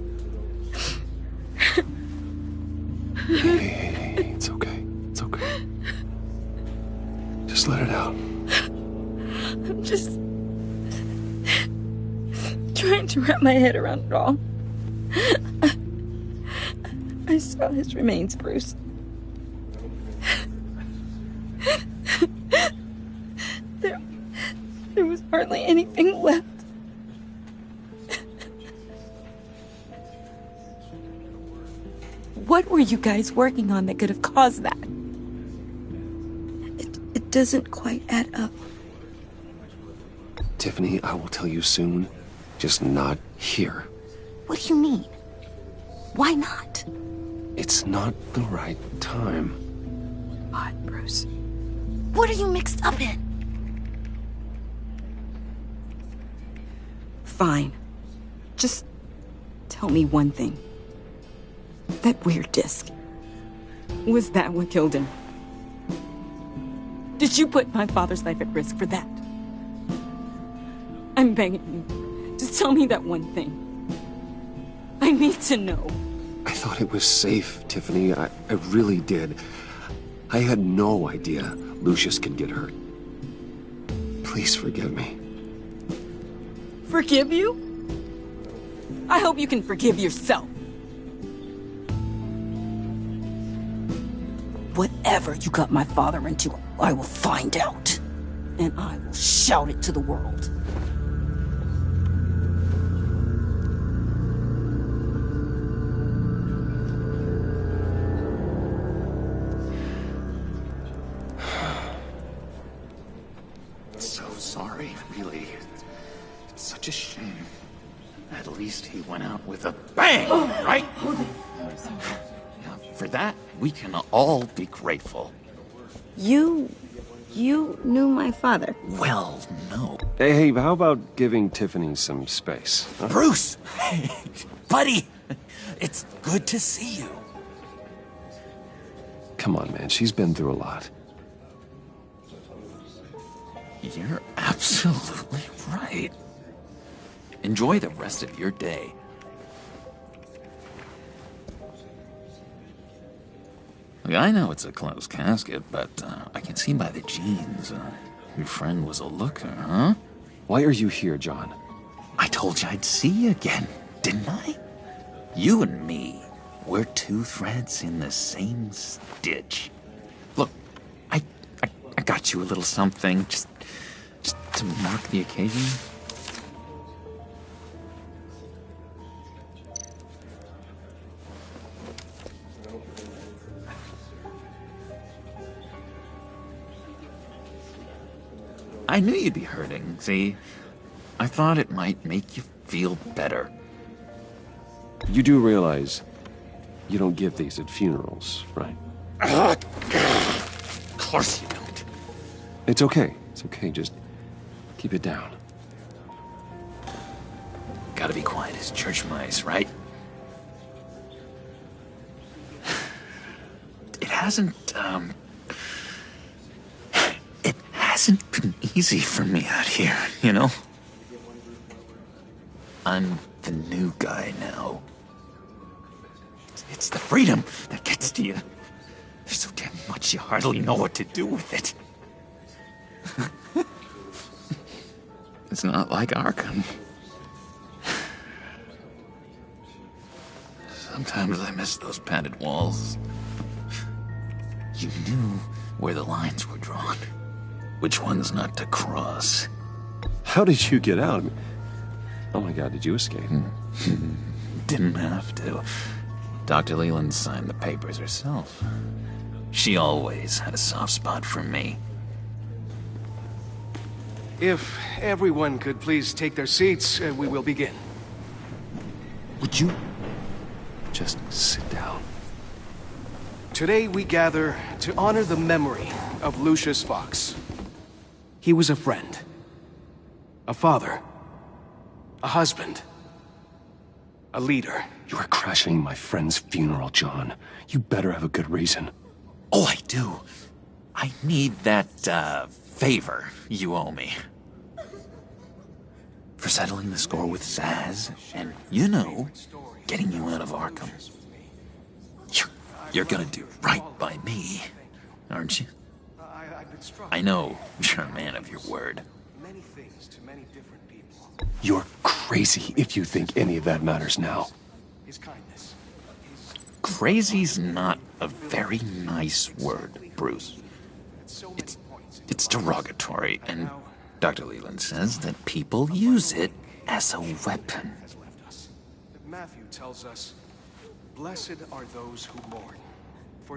Hey, it's okay. It's okay. Just let it out. I'm just trying to wrap my head around it all. I saw his remains, Bruce. There was hardly anything left. What were you guys working on that could have caused that? It doesn't quite add up. Tiffany, I will tell you soon. Just not here. What do you mean? Why not? It's not the right time. God, Bruce. What are you mixed up in? Fine. Just tell me one thing. That weird disc. Was that what killed him? Did you put my father's life at risk for that? I'm begging you. Just tell me that one thing. I need to know. I thought it was safe, Tiffany. I really did. I had no idea Lucius could get hurt. Please forgive me. Forgive you? I hope you can forgive yourself. Whatever you got my father into, I will find out. And I will shout it to the world. So sorry, really. It's such a shame. At least he went out with a bang, right? For that, we can all be grateful. You knew my father? Well, no. Hey, how about giving Tiffany some space? Huh? Bruce! Buddy! It's good to see you. Come on, man. She's been through a lot. You're absolutely right. Enjoy the rest of your day. Look, I know it's a closed casket, but I can see by the jeans, your friend was a looker, huh? Why are you here, John? I told you I'd see you again, didn't I? You and me, we're two threads in the same stitch. Look, I got you a little something, just to mark the occasion. I knew you'd be hurting, see? I thought it might make you feel better. You do realize you don't give these at funerals, right? Of course you don't. It's okay. It's okay. Just keep it down. Gotta be quiet as church mice, right? It hasn't been easy for me out here, you know? I'm the new guy now. It's the freedom that gets to you. There's so damn much you hardly know what to do with it. It's not like Arkham. Sometimes I miss those padded walls. You knew where the lines were drawn. Which ones not to cross. How did you get out? Oh my God, did you escape? Didn't have to. Dr. Leland signed the papers herself. She always had a soft spot for me. If everyone could please take their seats, we will begin. Would you Just sit down. Today we gather to honor the memory of Lucius Fox. He was a friend, a father, a husband, a leader. You are crashing my friend's funeral, John. You better have a good reason. Oh, I do. I need that, favor you owe me. For settling the score with Zsasz, and, you know, getting you out of Arkham. You're gonna do right by me, aren't you? I know you're a man of your word. You're crazy if you think any of that matters now. Crazy's not a very nice word, Bruce. It's derogatory, and Dr. Leland says that people use it as a weapon. Matthew tells us, blessed are those who mourn.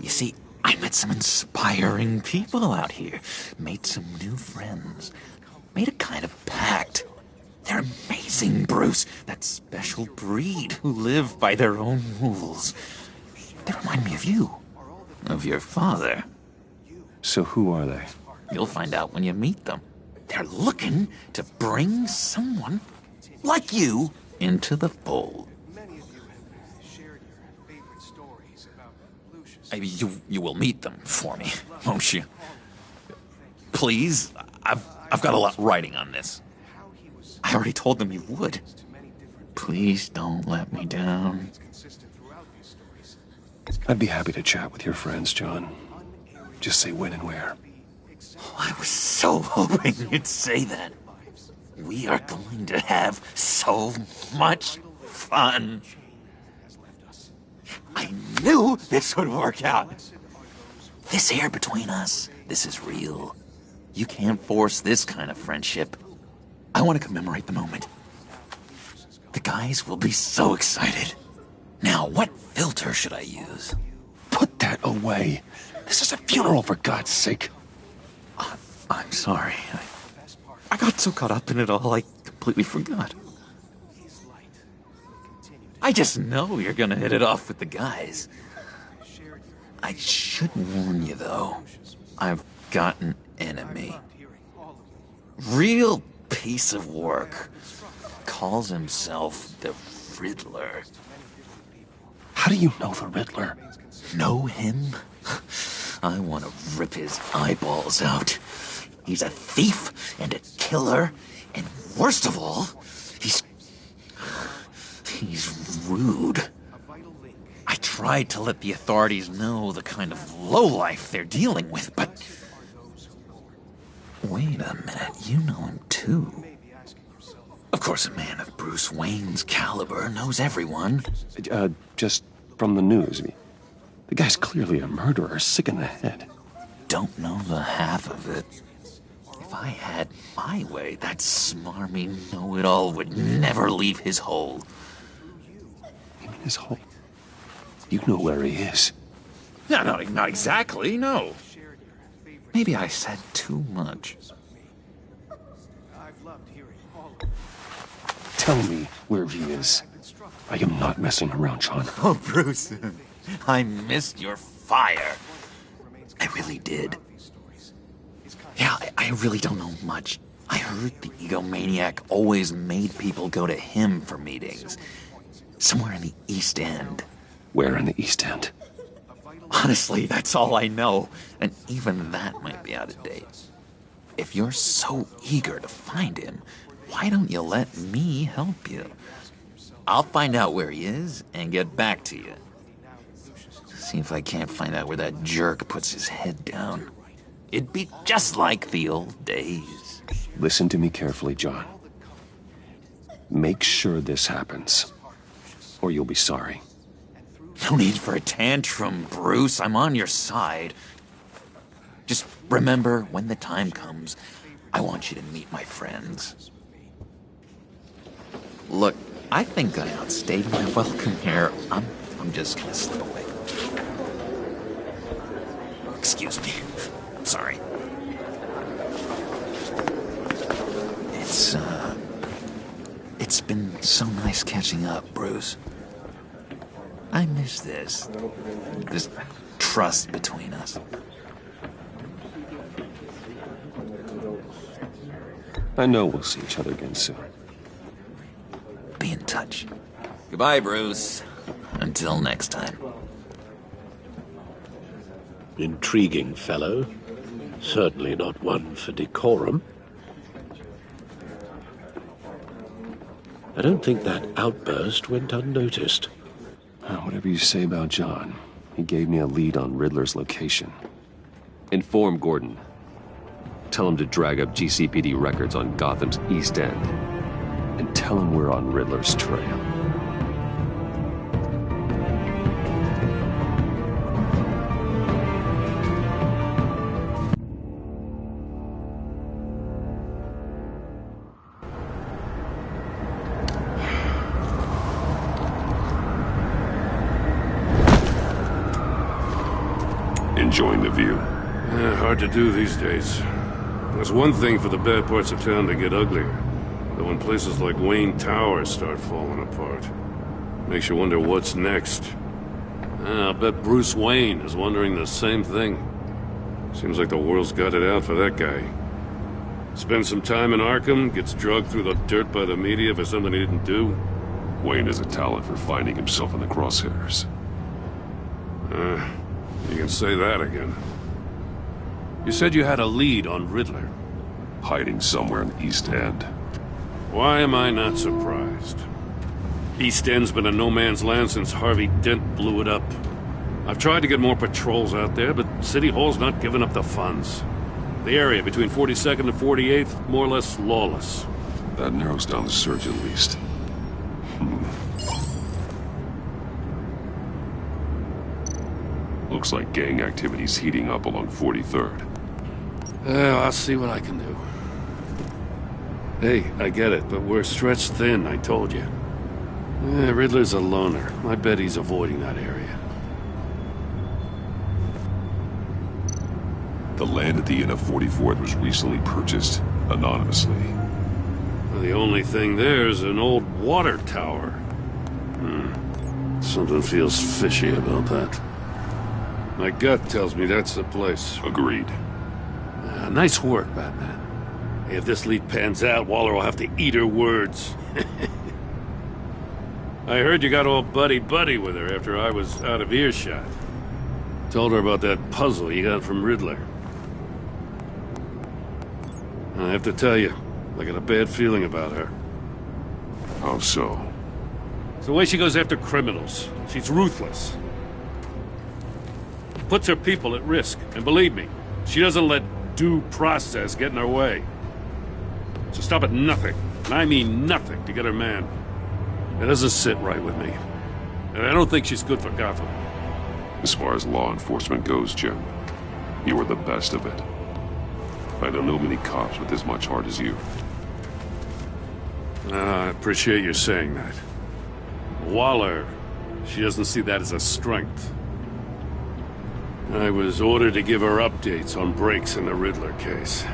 You see, I met some inspiring people out here. Made some new friends. Made a kind of pact. They're amazing, Bruce. That special breed who live by their own rules. They remind me of you. Of your father. So who are they? You'll find out when you meet them. They're looking to bring someone like you into the fold. You will meet them for me, won't you? Please, I've got a lot writing on this. I already told them you would. Please don't let me down. I'd be happy to chat with your friends, John. Just say when and where. I was so hoping you'd say that. We are going to have so much fun. I knew this would work out. This here between us, this is real. You can't force this kind of friendship. I want to commemorate the moment. The guys will be so excited. Now, what filter should I use? Put that away. This is a funeral, for God's sake. I'm sorry. I got so caught up in it all, I completely forgot. I just know you're gonna hit it off with the guys. I should warn you, though. I've got an enemy. Real piece of work. Calls himself the Riddler. How do you know the Riddler? Know him? I want to rip his eyeballs out. He's a thief and a killer, and worst of all, he's rude. I tried to let the authorities know the kind of lowlife they're dealing with, but... Wait a minute, you know him too. Of course, a man of Bruce Wayne's caliber knows everyone. Just from the news. The guy's clearly a murderer, sick in the head. Don't know the half of it. If I had my way, that smarmy know-it-all would never leave his hole. You mean his hole? You know where he is. No, not exactly, no. Maybe I said too much. Tell me where he is. I am not messing around, John. Oh, Bruce, I missed your fire. I really did. Yeah, I really don't know much. I heard the egomaniac always made people go to him for meetings. Somewhere in the East End. Where in the East End? Honestly, that's all I know. And even that might be out of date. If you're so eager to find him, why don't you let me help you? I'll find out where he is and get back to you. See if I can't find out where that jerk puts his head down. It'd be just like the old days. Listen to me carefully, John. Make sure this happens, or you'll be sorry. No need for a tantrum, Bruce. I'm on your side. Just remember, when the time comes, I want you to meet my friends. Look, I think I outstayed my welcome here. I'm just gonna slip away. Excuse me. I'm sorry. It's been so nice catching up, Bruce. I miss this. This trust between us. I know we'll see each other again soon. Be in touch. Goodbye, Bruce. Until next time. Intriguing fellow. Certainly not one for decorum. I don't think that outburst went unnoticed. Whatever you say about John, he gave me a lead on Riddler's location. Inform Gordon. Tell him to drag up GCPD records on Gotham's East End. And tell him we're on Riddler's trail. Enjoying the view? Hard to do these days. There's one thing for the bad parts of town to get uglier. But when places like Wayne Tower start falling apart, makes you wonder what's next. I'll bet Bruce Wayne is wondering the same thing. Seems like the world's got it out for that guy. Spends some time in Arkham, gets drugged through the dirt by the media for something he didn't do. Wayne has a talent for finding himself in the crosshairs. You can say that again. You said you had a lead on Riddler. Hiding somewhere in East End. Why am I not surprised? East End's been a no-man's land since Harvey Dent blew it up. I've tried to get more patrols out there, but City Hall's not giving up the funds. The area between 42nd and 48th, more or less lawless. That narrows down the search at least. Looks like gang activity's heating up along 43rd. I'll see what I can do. Hey, I get it, but we're stretched thin, I told you. Riddler's a loner. I bet he's avoiding that area. The land at the end of 44th was recently purchased, anonymously. The only thing there is an old water tower. Something feels fishy about that. My gut tells me that's the place. Agreed. Nice work, Batman. If this lead pans out, Waller will have to eat her words. I heard you got all buddy-buddy with her after I was out of earshot. Told her about that puzzle you got from Riddler. I have to tell you, I got a bad feeling about her. How so? It's the way she goes after criminals. She's ruthless. Puts her people at risk, and believe me, she doesn't let due process get in her way. She'll stop at nothing, and I mean nothing, to get her man. It doesn't sit right with me. And I don't think she's good for Gotham. As far as law enforcement goes, Jim, you are the best of it. I don't know many cops with as much heart as you. I appreciate you saying that. Waller, she doesn't see that as a strength. I was ordered to give her updates on breaks in the Riddler case.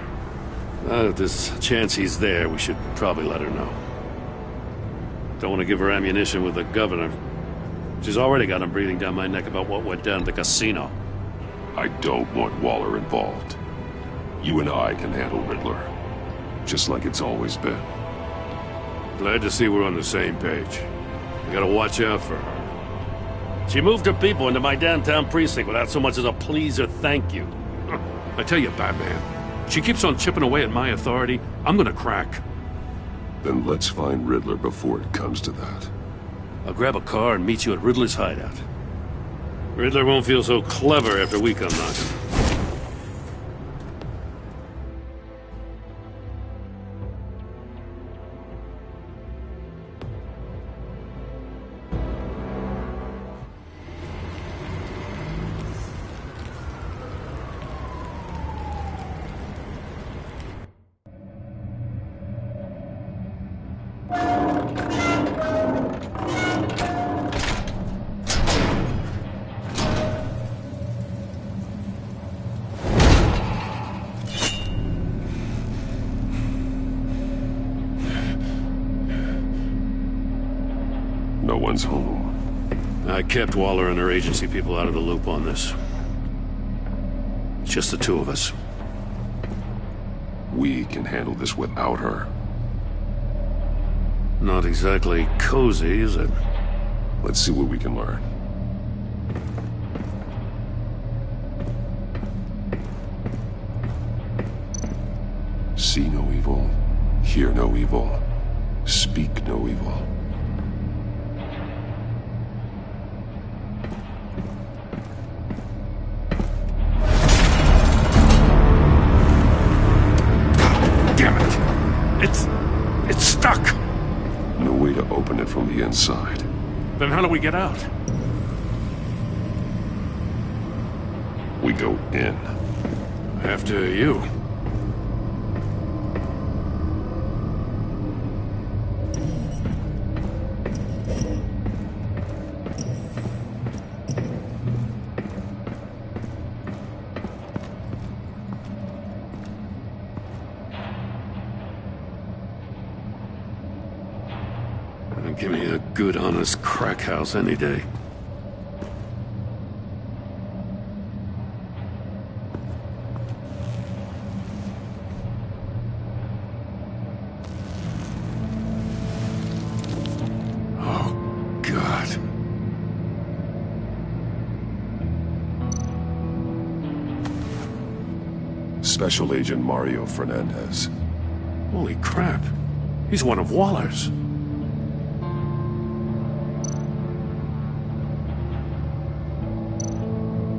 If there's a chance he's there, we should probably let her know. Don't want to give her ammunition with the governor. She's already got him breathing down my neck about what went down at the casino. I don't want Waller involved. You and I can handle Riddler, just like it's always been. Glad to see we're on the same page. We gotta watch out for her. She moved her people into my downtown precinct without so much as a please or thank you. I tell you, Batman, she keeps on chipping away at my authority, I'm gonna crack. Then let's find Riddler before it comes to that. I'll grab a car and meet you at Riddler's hideout. Riddler won't feel so clever after we come knocking. No one's home. I kept Waller and her agency people out of the loop on this. It's just the two of us. We can handle this without her. Not exactly cozy, is it? Let's see what we can learn. See no evil, hear no evil, speak no evil. Damn it! It's stuck! No way to open it from the inside. Then how do we get out? We go in. After you. Give me a good, honest crack house any day. Oh, God. Special Agent Mario Fernandez. Holy crap. He's one of Waller's.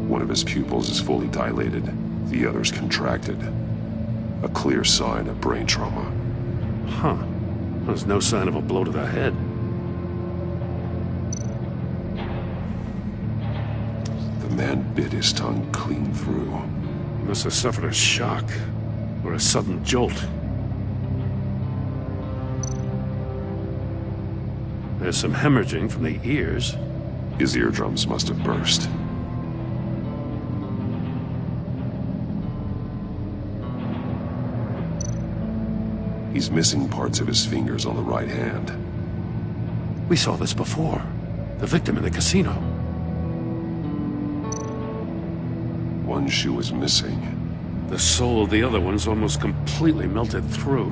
One of his pupils is fully dilated, the other's contracted. A clear sign of brain trauma. Huh. There's no sign of a blow to the head. The man bit his tongue clean through. He must have suffered a shock, or a sudden jolt. There's some hemorrhaging from the ears. His eardrums must have burst. He's missing parts of his fingers on the right hand. We saw this before. The victim in the casino. One shoe is missing. The sole of the other one's almost completely melted through.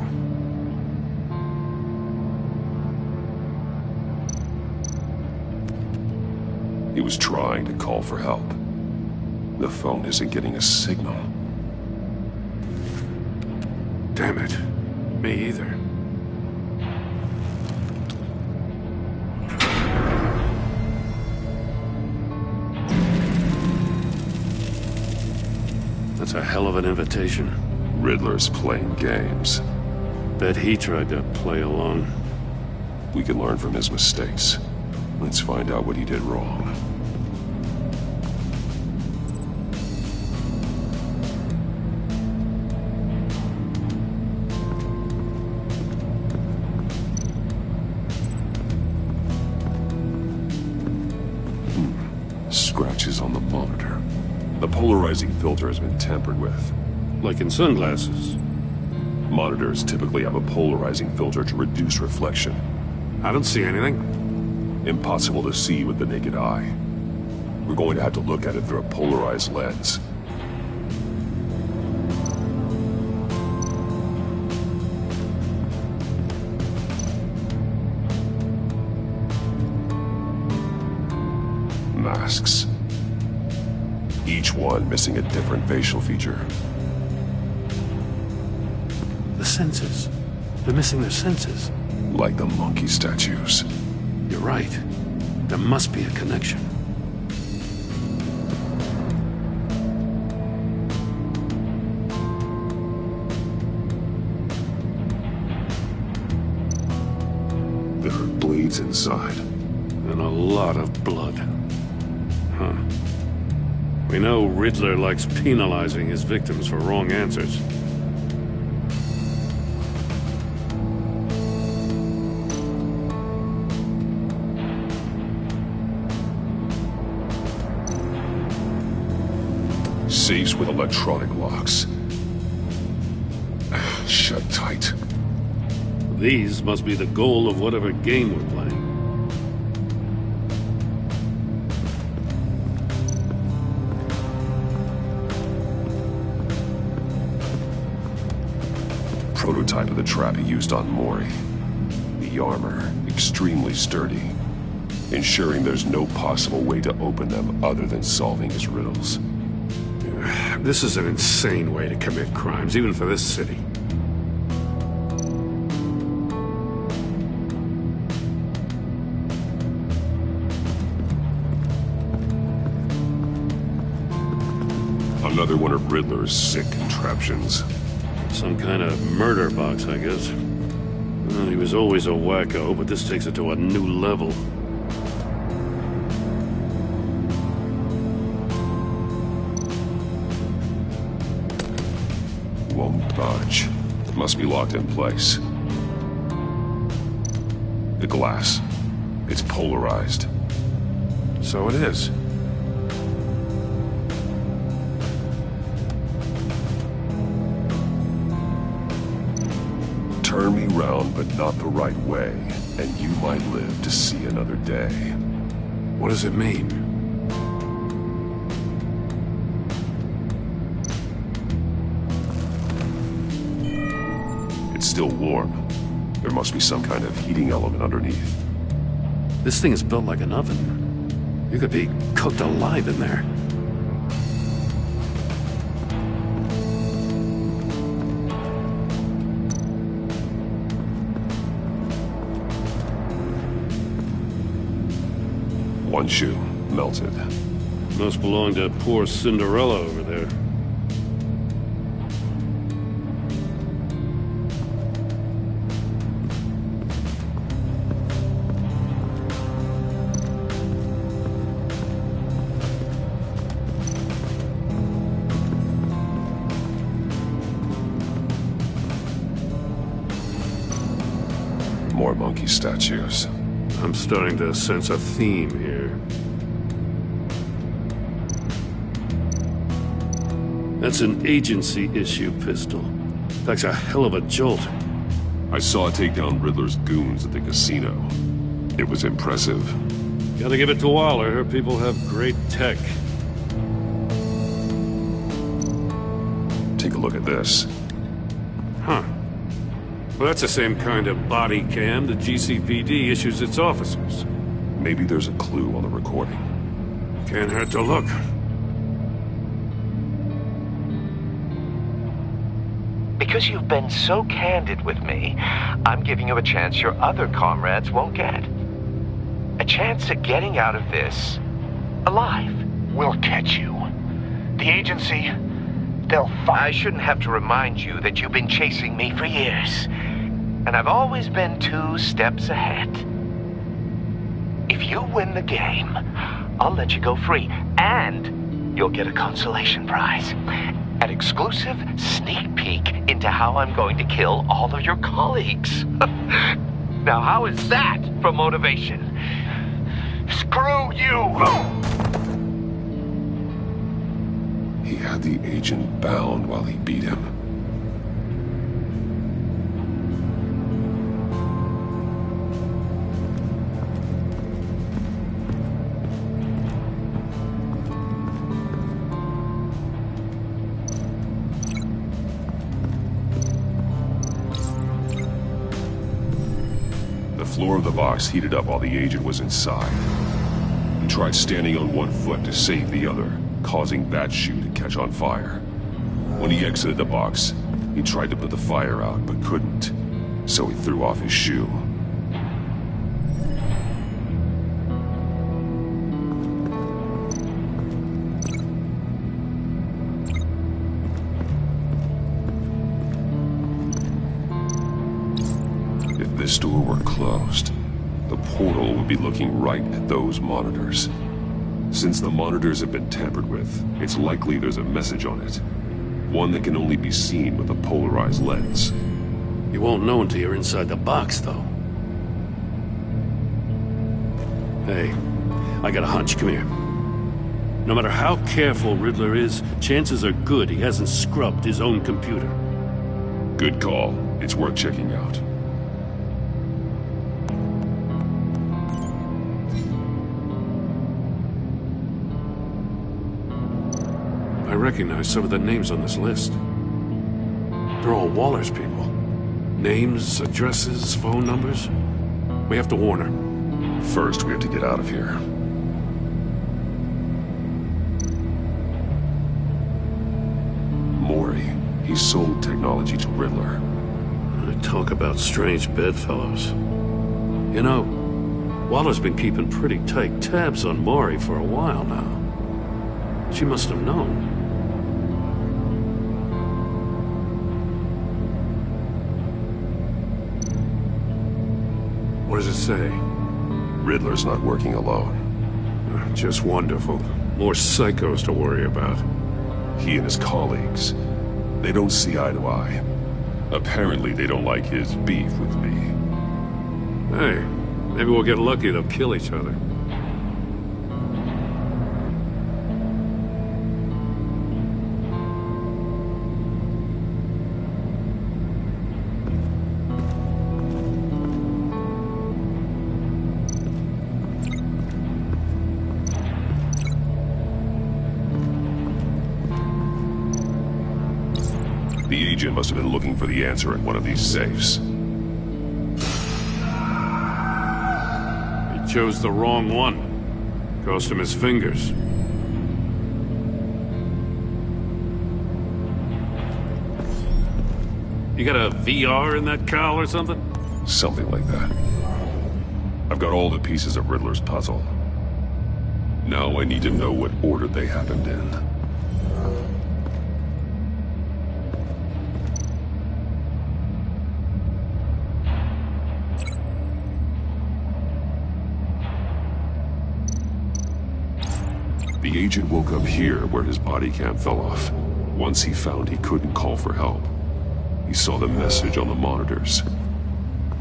He was trying to call for help. The phone isn't getting a signal. Damn it. Me either. That's a hell of an invitation. Riddler's playing games. Bet he tried to play along. We can learn from his mistakes. Let's find out what he did wrong. Scratches on the monitor. The polarizing filter has been tampered with. Like in sunglasses. Monitors typically have a polarizing filter to reduce reflection. I don't see anything. Impossible to see with the naked eye. We're going to have to look at it through a polarized lens. Masks. Each one missing a different facial feature. The senses. They're missing their senses. Like the monkey statues. You're right. There must be a connection. There are bleeds inside. And a lot of blood. Huh. We know Riddler likes penalizing his victims for wrong answers. Safes with electronic locks. Shut tight. These must be the goal of whatever game we're playing. prototype of the trap he used on Mori. The armor, extremely sturdy, ensuring there's no possible way to open them other than solving his riddles. This is an insane way to commit crimes, even for this city. Another one of Riddler's sick contraptions. Some kind of murder box, I guess. Well, he was always a wacko, but this takes it to a new level. Won't budge. Must be locked in place. The glass. It's polarized. So it is. Turn me round, but not the right way, and you might live to see another day. What does it mean? It's still warm. There must be some kind of heating element underneath. This thing is built like an oven. You could be cooked alive in there. One shoe, melted. Must belong to poor Cinderella over there. More monkey statues. I'm starting to sense a theme here. That's an agency issue pistol. That's a hell of a jolt. I saw it take down Riddler's goons at the casino. It was impressive. Gotta give it to Waller. Her people have great tech. Take a look at this. Huh. Well, that's the same kind of body cam the GCPD issues its officers. Maybe there's a clue on the recording. Can't hurt to look. Because you've been so candid with me, I'm giving you a chance your other comrades won't get. A chance at getting out of this alive. We'll catch you. The agency, they'll find... I shouldn't have to remind you that you've been chasing me for years. And I've always been 2 steps ahead. If you win the game, I'll let you go free. And you'll get a consolation prize. An exclusive sneak peek into how I'm going to kill all of your colleagues. Now, how is that for motivation? Screw you! He had the agent bound while he beat him. The floor of the box heated up while the agent was inside. He tried standing on one foot to save the other, causing that shoe to catch on fire. When he exited the box, he tried to put the fire out, but couldn't, so he threw off his shoe. If this door were closed, the portal would be looking right at those monitors. Since the monitors have been tampered with, it's likely there's a message on it. One that can only be seen with a polarized lens. You won't know until you're inside the box, though. Hey, I got a hunch. Come here. No matter how careful Riddler is, chances are good he hasn't scrubbed his own computer. Good call. It's worth checking out. I recognize some of the names on this list. They're all Waller's people. Names, addresses, phone numbers? We have to warn her. First, we have to get out of here. Mori. He sold technology to Riddler. Talk about strange bedfellows. You know, Waller's been keeping pretty tight tabs on Mori for a while now. She must have known. What does it say? Riddler's not working alone. Just wonderful. More psychos to worry about. He and his colleagues, they don't see eye to eye. Apparently they don't like his beef with me. Hey, maybe we'll get lucky they'll kill each other. The agent must have been looking for the answer in one of these safes. He chose the wrong one. Cost him his fingers. You got a VR in that cowl or something? Something like that. I've got all the pieces of Riddler's puzzle. Now I need to know what order they happened in. The agent woke up here where his body cam fell off. Once he found he couldn't call for help, he saw the message on the monitors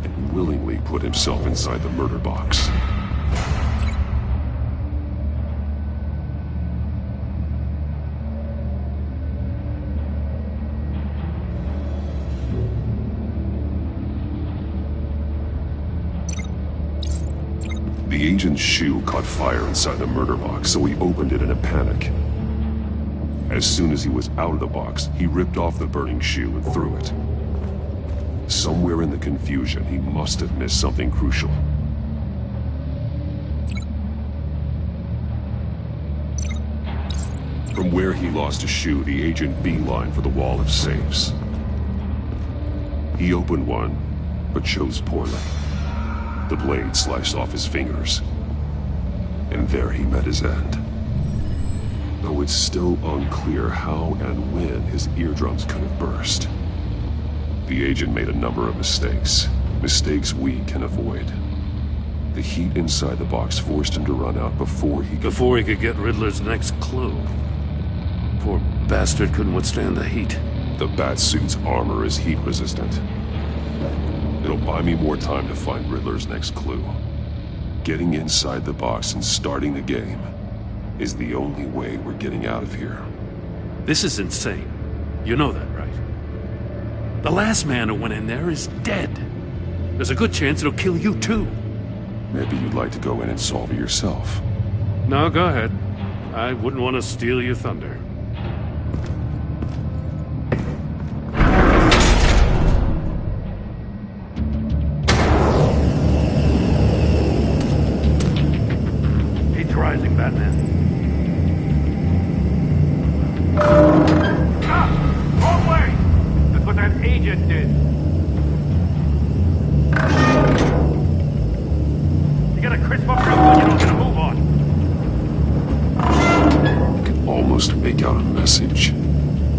and willingly put himself inside the murder box. The agent's shoe caught fire inside the murder box, so he opened it in a panic. As soon as he was out of the box, he ripped off the burning shoe and threw it. Somewhere in the confusion, he must have missed something crucial. From where he lost a shoe, the agent beelined for the wall of safes. He opened one, but chose poorly. The blade sliced off his fingers, and there he met his end. Though it's still unclear how and when his eardrums could have burst. The agent made a number of mistakes. Mistakes we can avoid. The heat inside the box forced him to run out before he could get Riddler's next clue. Poor bastard couldn't withstand the heat. The Batsuit's armor is heat resistant. It'll buy me more time to find Riddler's next clue. Getting inside the box and starting the game is the only way we're getting out of here. This is insane. You know that, right? The last man who went in there is dead. There's a good chance it'll kill you too. Maybe you'd like to go in and solve it yourself. No, go ahead. I wouldn't want to steal your thunder. Rising, Batman. Wrong way! That's what that agent did. You gotta crisp up real good, you don't get a move on. I can almost make out a message.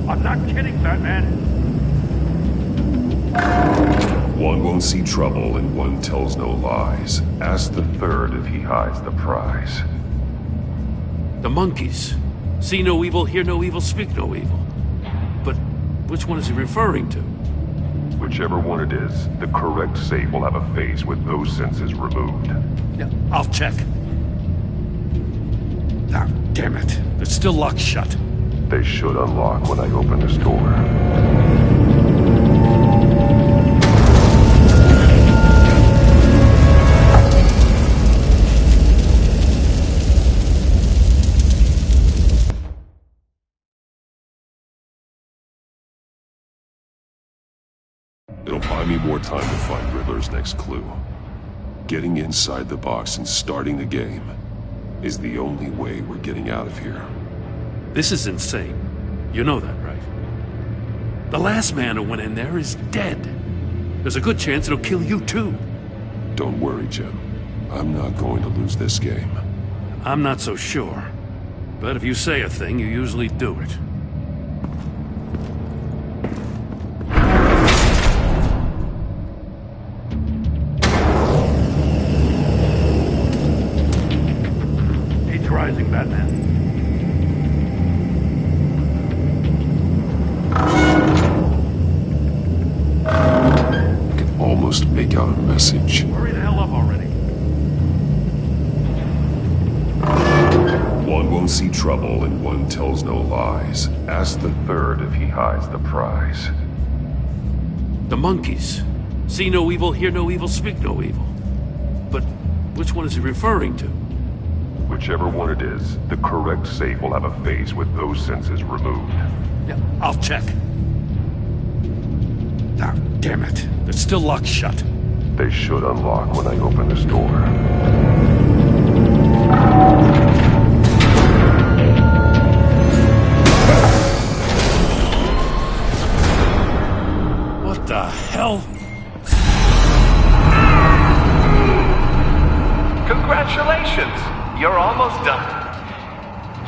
I'm not kidding, Batman. One won't see trouble and one tells no lies. Ask the third if he hides the prize. The monkeys. See no evil, hear no evil, speak no evil. But which one is he referring to? Whichever one it is, the correct safe will have a face with those senses removed. Yeah, I'll check. Ah, damn it. They're still locked shut. They should unlock when I open this door. It'll Buy me more time to find Riddler's next clue. Getting inside the box and starting the game is the only way we're getting out of here. This is insane. You know that, right? The last man who went in there is dead. There's a good chance it'll kill you too. Don't worry, Jim. I'm not going to lose this game. I'm not so sure. But if you say a thing, you usually do it. Age rising, Batman. I can almost make out a message. Hurry the hell up already. One won't see trouble and one tells no lies. Ask the third if he hides the prize. The monkeys. See no evil, hear no evil, speak no evil. But which one is he referring to? Whichever one it is, the correct safe will have a phase with those senses removed. Yeah, I'll check. Ah, damn it. They're still locked shut. They should unlock when I open this door. What the hell? Congratulations! You're almost done.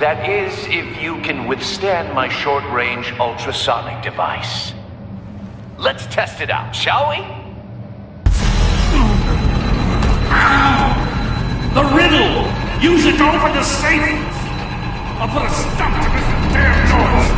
That is, if you can withstand my short-range ultrasonic device. Let's test it out, shall we? The riddle! Use it to open the safe! I'll put a stop to this damn noise!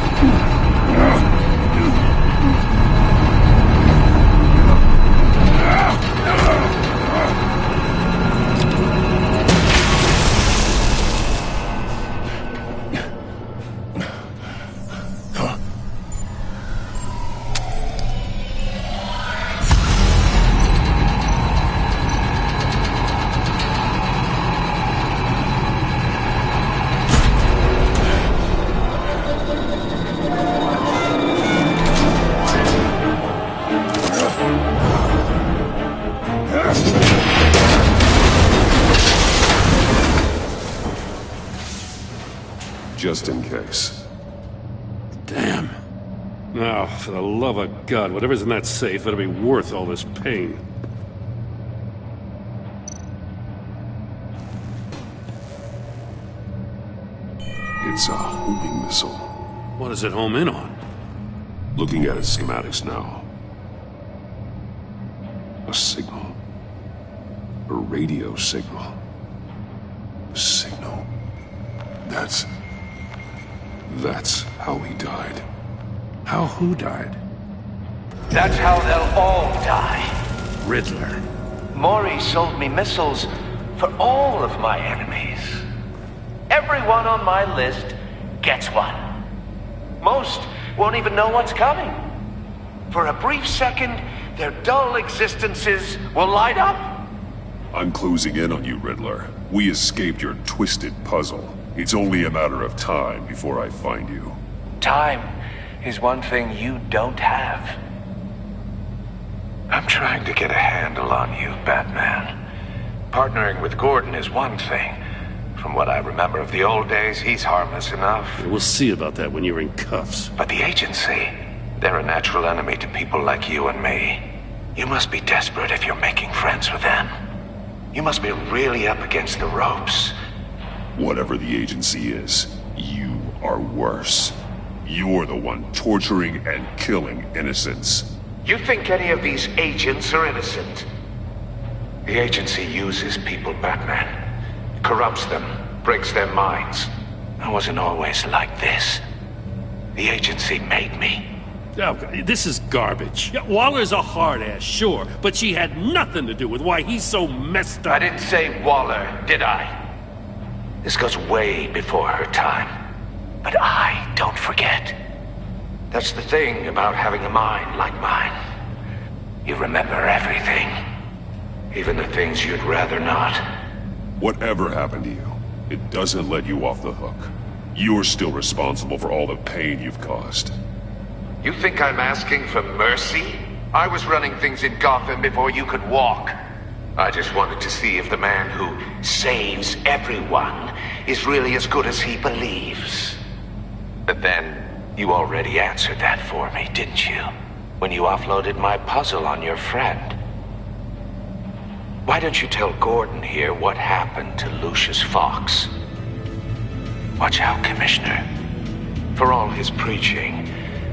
Just in case. Damn. Now, for the love of God, whatever's in that safe better be worth all this pain. It's a homing missile. What does it home in on? Looking at its schematics now. A signal. A radio signal. A signal. That's how he died. How who died? That's how they'll all die. Riddler. Mori sold me missiles for all of my enemies. Everyone on my list gets one. Most won't even know what's coming. For a brief second, their dull existences will light up. I'm closing in on you, Riddler. We escaped your twisted puzzle. It's only a matter of time before I find you. Time is one thing you don't have. I'm trying to get a handle on you, Batman. Partnering with Gordon is one thing. From what I remember of the old days, he's harmless enough. We'll see about that when you're in cuffs. But the agency, they're a natural enemy to people like you and me. You must be desperate if you're making friends with them. You must be really up against the ropes. Whatever the agency is, you are worse. You're the one torturing and killing innocents. You think any of these agents are innocent? The agency uses people, Batman. Corrupts them, breaks their minds. I wasn't always like this. The agency made me. Oh, this is garbage. Yeah, Waller's a hard-ass, sure, but she had nothing to do with why he's so messed up. I didn't say Waller, did I? This goes way before her time. But I don't forget. That's the thing about having a mind like mine. You remember everything. Even the things you'd rather not. Whatever happened to you, it doesn't let you off the hook. You're still responsible for all the pain you've caused. You think I'm asking for mercy? I was running things in Gotham before you could walk. I just wanted to see if the man who saves everyone is really as good as he believes. But then, you already answered that for me, didn't you? When you offloaded my puzzle on your friend. Why don't you tell Gordon here what happened to Lucius Fox? Watch out, Commissioner. For all his preaching,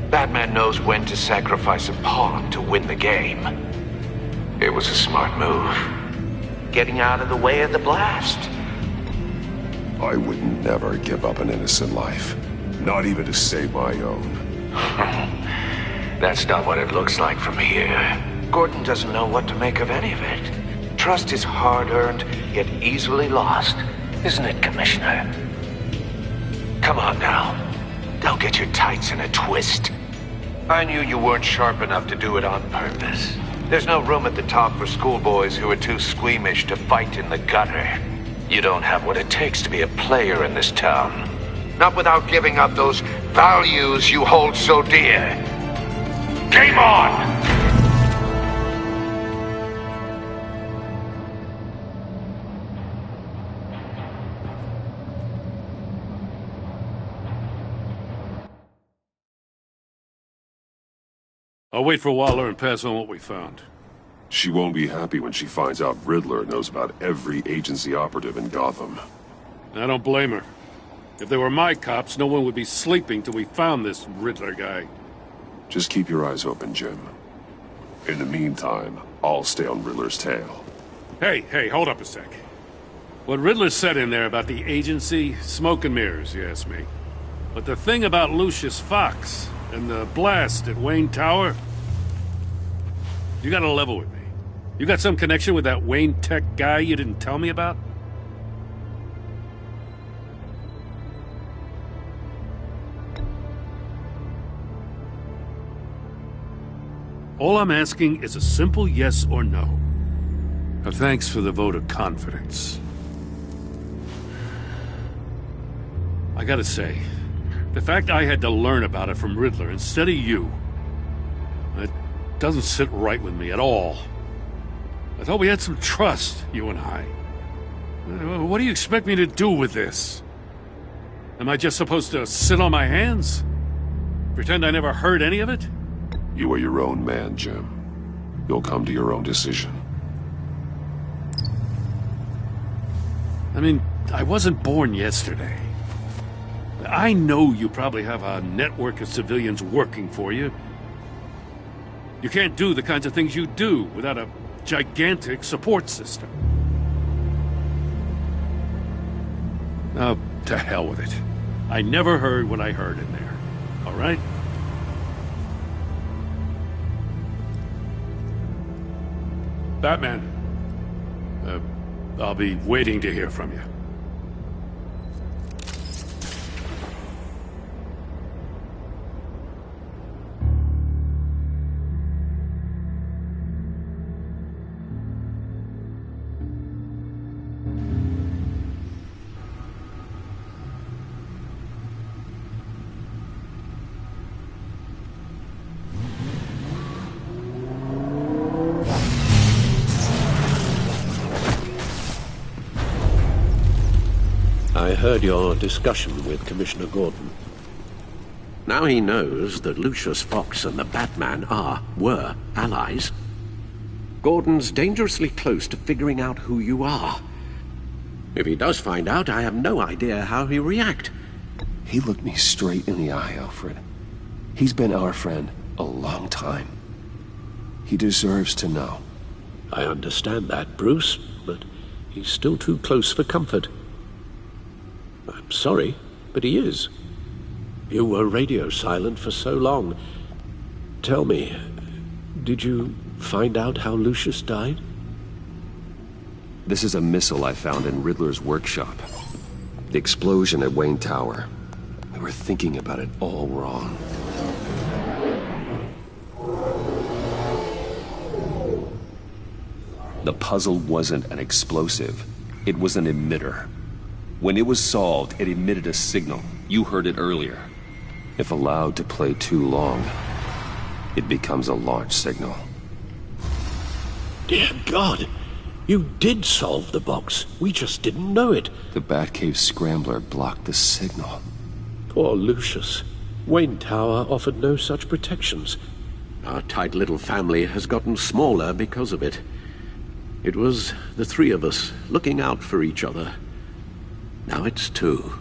Batman knows when to sacrifice a pawn to win the game. It was a smart move. Getting out of the way of the blast. I would never give up an innocent life. Not even to save my own. That's not what it looks like from here. Gordon doesn't know what to make of any of it. Trust is hard-earned, yet easily lost. Isn't it, Commissioner? Come on now. Don't get your tights in a twist. I knew you weren't sharp enough to do it on purpose. There's no room at the top for schoolboys who are too squeamish to fight in the gutter. You don't have what it takes to be a player in this town. Not without giving up those values you hold so dear. Game on! I'll wait for Waller and pass on what we found. She won't be happy when she finds out Riddler knows about every agency operative in Gotham. I don't blame her. If they were my cops, no one would be sleeping till we found this Riddler guy. Just keep your eyes open, Jim. In the meantime, I'll stay on Riddler's tail. Hey, hold up a sec. What Riddler said in there about the agency, smoke and mirrors, you ask me. But the thing about Lucius Fox and the blast at Wayne Tower, you gotta level with me. You got some connection with that Wayne Tech guy you didn't tell me about? All I'm asking is a simple yes or no. Thanks for the vote of confidence. I gotta say, the fact I had to learn about it from Riddler instead of you, it doesn't sit right with me at all. I thought we had some trust, you and I. What do you expect me to do with this? Am I just supposed to sit on my hands? Pretend I never heard any of it? You are your own man, Jim. You'll come to your own decision. I mean, I wasn't born yesterday. I know you probably have a network of civilians working for you. You can't do the kinds of things you do without a gigantic support system. Now, to hell with it. I never heard what I heard in there. All right? Batman. I'll be waiting to hear from you. I heard your discussion with Commissioner Gordon. Now he knows that Lucius Fox and the Batman were allies. Gordon's dangerously close to figuring out who you are. If he does find out, I have no idea how he'll react. He looked me straight in the eye, Alfred. He's been our friend a long time. He deserves to know. I understand that, Bruce, but he's still too close for comfort. I'm sorry, but he is. You were radio silent for so long. Tell me, did you find out how Lucius died? This is a missile I found in Riddler's workshop. The explosion at Wayne Tower. We were thinking about it all wrong. The puzzle wasn't an explosive. It was an emitter. When it was solved, it emitted a signal. You heard it earlier. If allowed to play too long, it becomes a launch signal. Dear God! You did solve the box. We just didn't know it. The Batcave scrambler blocked the signal. Poor Lucius. Wayne Tower offered no such protections. Our tight little family has gotten smaller because of it. It was the three of us looking out for each other. Now it's two.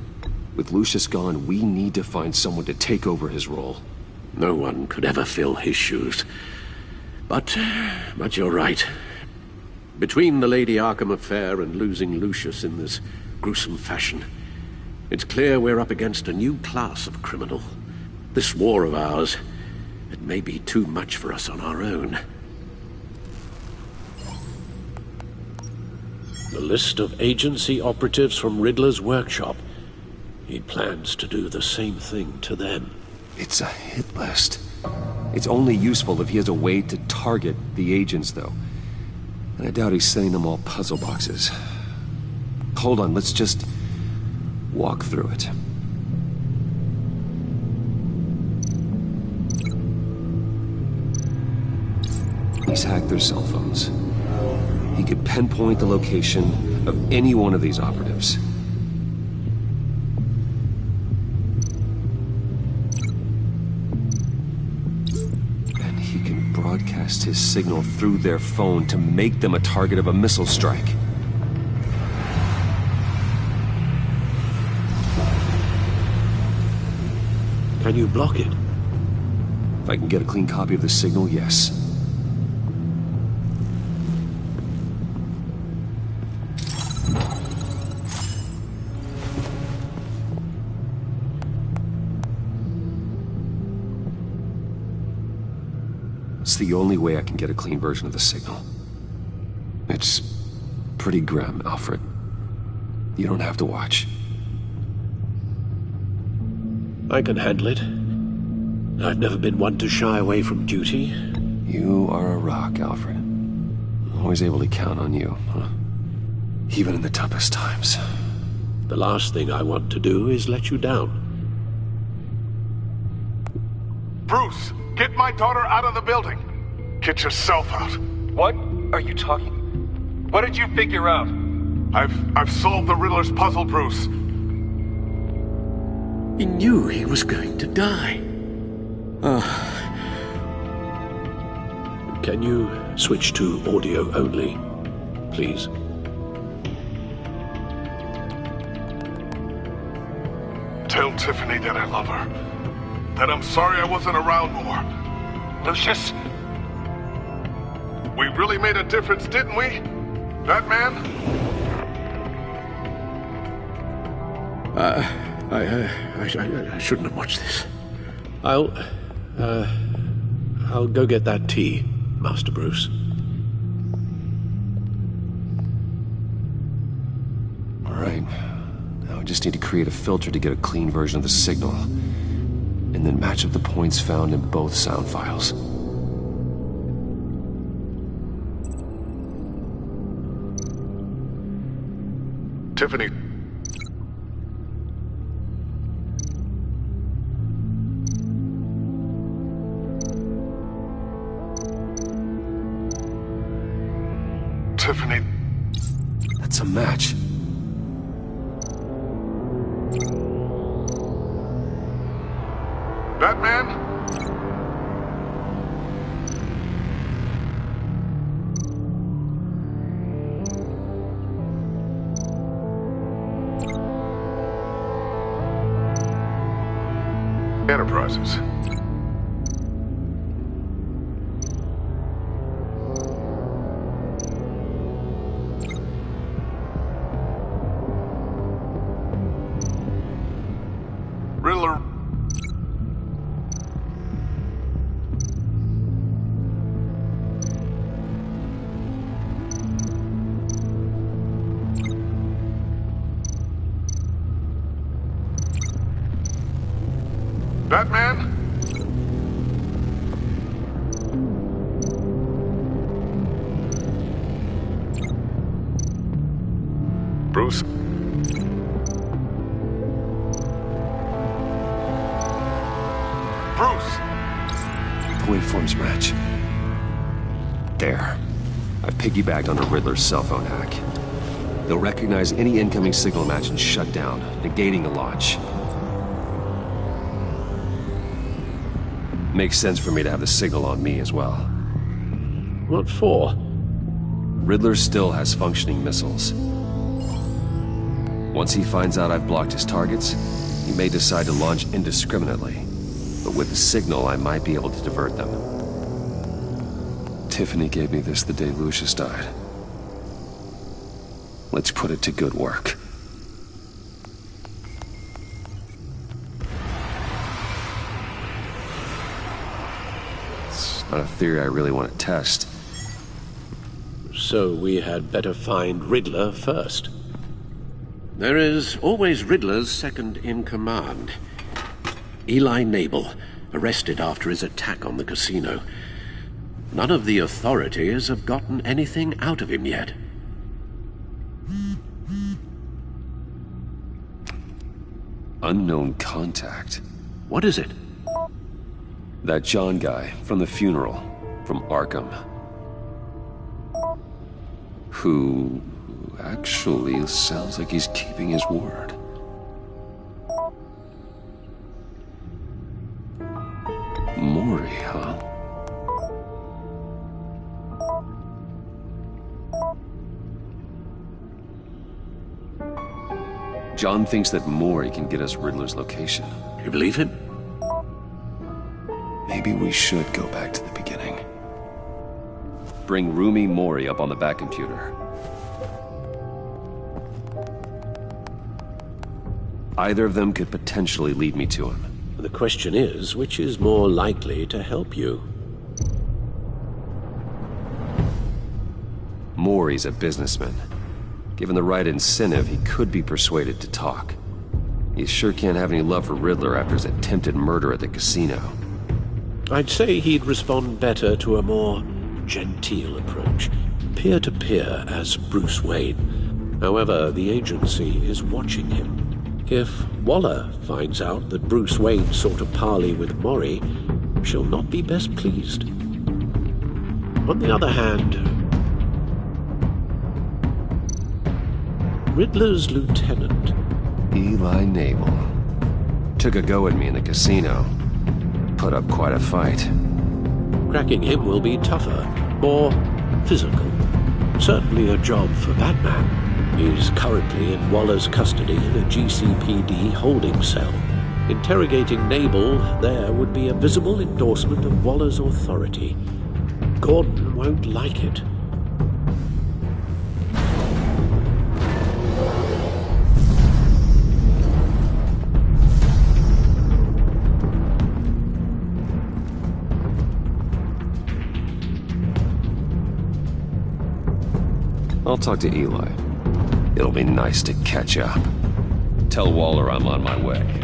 With Lucius gone, we need to find someone to take over his role. No one could ever fill his shoes. But you're right. Between the Lady Arkham affair and losing Lucius in this gruesome fashion, it's clear we're up against a new class of criminal. This war of ours, it may be too much for us on our own. The list of agency operatives from Riddler's workshop. He plans to do the same thing to them. It's a hit list. It's only useful if he has a way to target the agents, though. And I doubt he's sending them all puzzle boxes. Hold on, let's just walk through it. He's hacked their cell phones. He could pinpoint the location of any one of these operatives. And he can broadcast his signal through their phone to make them a target of a missile strike. Can you block it? If I can get a clean copy of the signal, yes. It's the only way I can get a clean version of the signal. It's pretty grim, Alfred. You don't have to watch. I can handle it. I've never been one to shy away from duty. You are a rock, Alfred. Always able to count on you, huh? Even in the toughest times. The last thing I want to do is let you down. Bruce, get my daughter out of the building. Get yourself out. What are you talking? What did you figure out? I've solved the Riddler's puzzle, Bruce. He knew he was going to die. Can you switch to audio only, please? Tell Tiffany that I love her. That I'm sorry I wasn't around more. Lucius? We really made a difference, didn't we? Batman? I shouldn't have watched this. I'll go get that tea, Master Bruce. All right. Now I just need to create a filter to get a clean version of the signal, and then match up the points found in both sound files. Tiffany. Tiffany. That's a match. Batman? Enterprises. Riddler. Batman? Bruce? Wait uniforms match. There. I've piggybacked onto Riddler's cell phone hack. They'll recognize any incoming signal match and shut down, negating the launch. Makes sense for me to have the signal on me as well. What for? Riddler still has functioning missiles. Once he finds out I've blocked his targets, he may decide to launch indiscriminately. But with the signal, I might be able to divert them. Tiffany gave me this the day Lucius died. Let's put it to good work. It's not a theory I really want to test. So we had better find Riddler first. There is always Riddler's second-in-command. Eli Nabel, arrested after his attack on the casino. None of the authorities have gotten anything out of him yet. Unknown contact. What is it? That John guy from the funeral, from Arkham. Who actually sounds like he's keeping his word. Mori, huh? John thinks that Mori can get us Riddler's location. You believe him? Maybe we should go back to the beginning. Bring Rumi Mori up on the back computer. Either of them could potentially lead me to him. The question is, which is more likely to help you? Mori's a businessman. Given the right incentive, he could be persuaded to talk. He sure can't have any love for Riddler after his attempted murder at the casino. I'd say he'd respond better to a more genteel approach. Peer-to-peer as Bruce Wayne. However, the agency is watching him. If Waller finds out that Bruce Wayne sought a parley with Mori, she'll not be best pleased. On the other hand, Riddler's lieutenant, Eli Nabel, took a go at me in the casino. Put up quite a fight. Cracking him will be tougher, more physical. Certainly a job for Batman. He's currently in Waller's custody in a GCPD holding cell. Interrogating Nabel there would be a visible endorsement of Waller's authority. Gordon won't like it. I'll talk to Eli. It'll be nice to catch up. Tell Waller I'm on my way.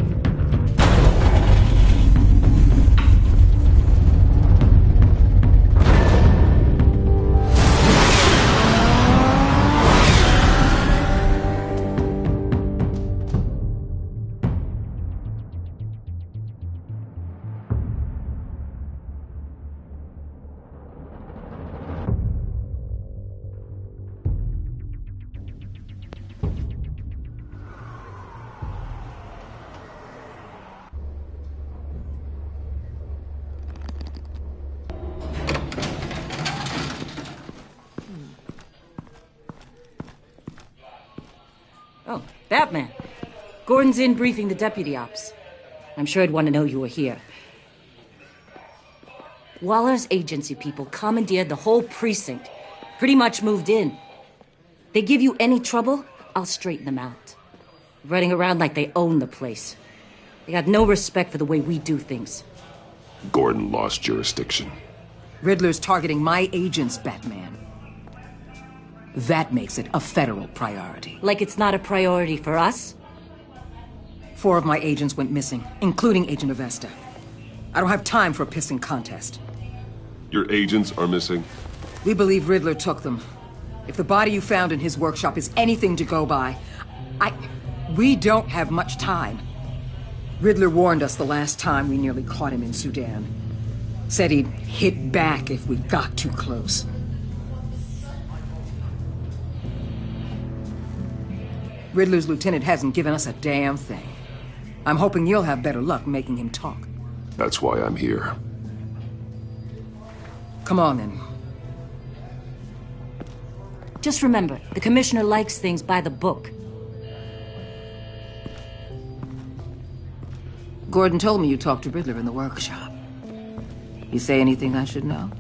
Oh, Batman. Gordon's in briefing the deputy ops. I'm sure I'd want to know you were here. Waller's agency people commandeered the whole precinct. Pretty much moved in. They give you any trouble, I'll straighten them out. Running around like they own the place. They got no respect for the way we do things. Gordon lost jurisdiction. Riddler's targeting my agents, Batman. That makes it a federal priority. Like it's not a priority for us? 4 of my agents went missing, including Agent Avesta. I don't have time for a pissing contest. Your agents are missing? We believe Riddler took them. If the body you found in his workshop is anything to go by, we don't have much time. Riddler warned us the last time we nearly caught him in Sudan. Said he'd hit back if we got too close. Riddler's lieutenant hasn't given us a damn thing. I'm hoping you'll have better luck making him talk. That's why I'm here. Come on, then. Just remember, the commissioner likes things by the book. Gordon told me you talked to Riddler in the workshop. You say anything I should know?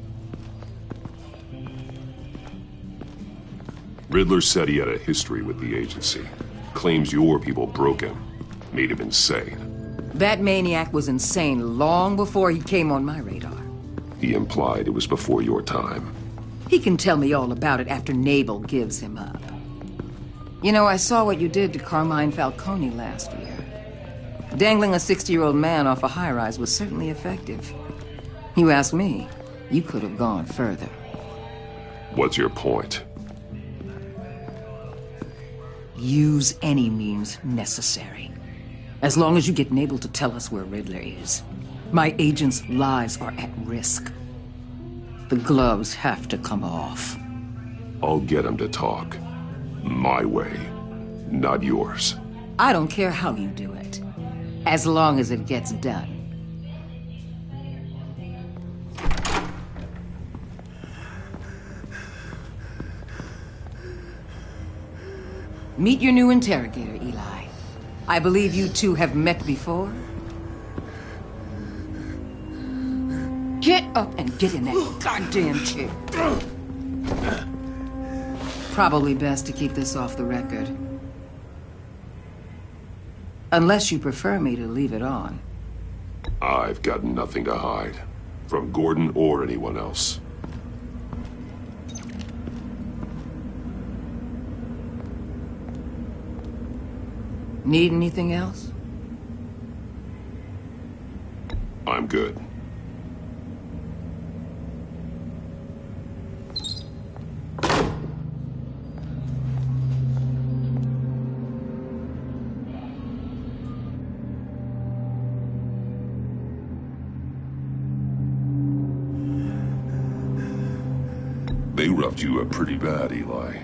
Riddler said he had a history with the agency. Claims your people broke him. Made him insane. That maniac was insane long before he came on my radar. He implied it was before your time. He can tell me all about it after Nabel gives him up. You know, I saw what you did to Carmine Falcone last year. Dangling a 60-year-old man off a high-rise was certainly effective. You ask me, you could have gone further. What's your point? Use any means necessary. As long as you get Nabel to tell us where Riddler is. My agents' lives are at risk. The gloves have to come off. I'll get him to talk. My way, not yours. I don't care how you do it, as long as it gets done. Meet your new interrogator, Eli. I believe you two have met before. Get up and get in that goddamn chair. Probably best to keep this off the record. Unless you prefer me to leave it on. I've got nothing to hide. From Gordon or anyone else. Need anything else? I'm good. They roughed you up pretty bad, Eli.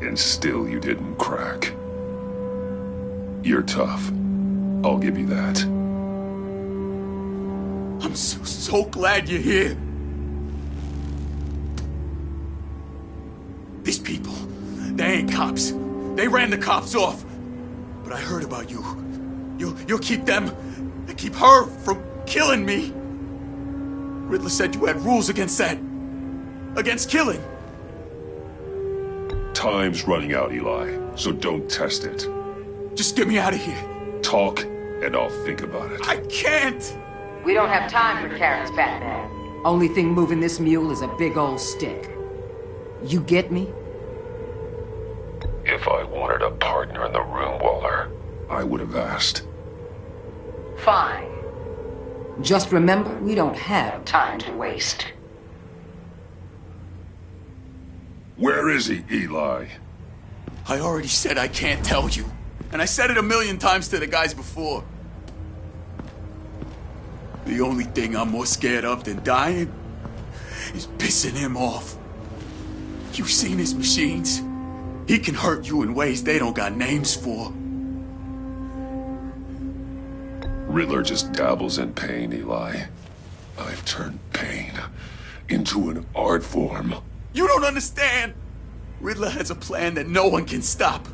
And still you didn't crack. You're tough. I'll give you that. I'm so glad you're here. These people, they ain't cops. They ran the cops off. But I heard about you. You'll keep them, keep her from killing me. Riddler said you had rules against that. Against killing. Time's running out, Eli, so don't test it. Just get me out of here. Talk, and I'll think about it. I can't! We don't have time for carrots, Batman. Only thing moving this mule is a big old stick. You get me? If I wanted a partner in the room, Waller, I would have asked. Fine. Just remember, we don't have time to waste. Where is he, Eli? I already said I can't tell you. And I said it 1,000,000 times to the guys before. The only thing I'm more scared of than dying is pissing him off. You've seen his machines. He can hurt you in ways they don't got names for. Riddler just dabbles in pain, Eli. I've turned pain into an art form. You don't understand! Riddler has a plan that no one can stop.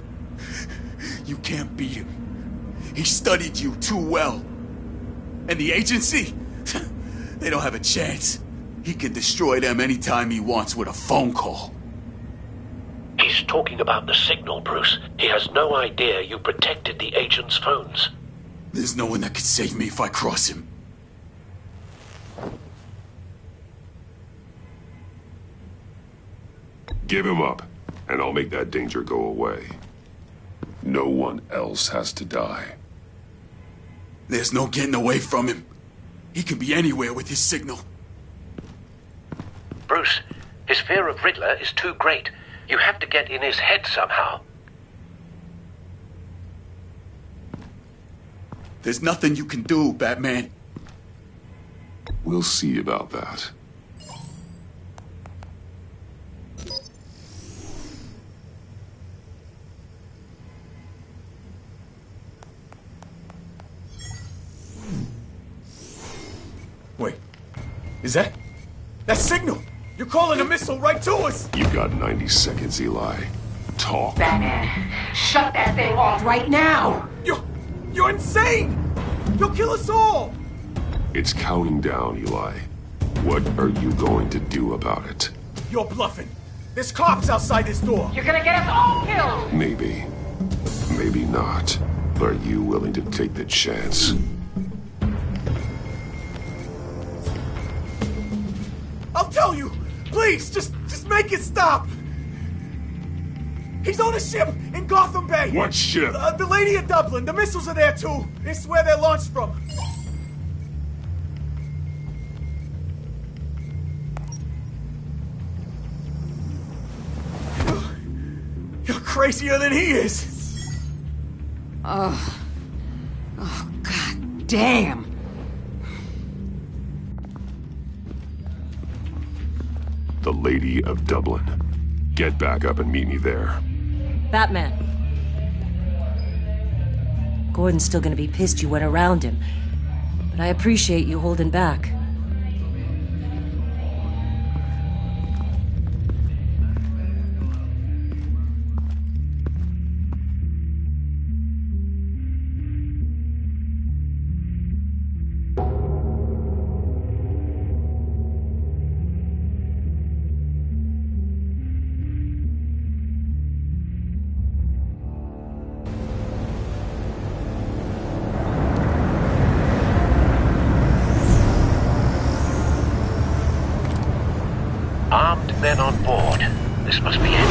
You can't beat him. He studied you too well. And the agency? They don't have a chance. He can destroy them anytime he wants with a phone call. He's talking about the signal, Bruce. He has no idea you protected the agent's phones. There's no one that can save me if I cross him. Give him up, and I'll make that danger go away. No one else has to die. There's no getting away from him. He can be anywhere with his signal. Bruce, his fear of Riddler is too great. You have to get in his head somehow. There's nothing you can do, Batman. We'll see about that. Wait. Is that... That signal! You're calling a missile right to us! You got 90 seconds, Eli. Talk. Batman, shut that thing off right now! You're insane! You'll kill us all! It's counting down, Eli. What are you going to do about it? You're bluffing. There's cops outside this door. You're gonna get us all killed! Maybe. Maybe not. Are you willing to take the chance? I'll tell you! Please, just make it stop! He's on a ship in Gotham Bay! What ship? The Lady of Dublin. The missiles are there too. It's where they're launched from. You're crazier than he is! Oh, God damn! The Lady of Dublin. Get back up and meet me there. Batman. Gordon's still gonna be pissed you went around him, but I appreciate you holding back. Armed men on board. This must be it.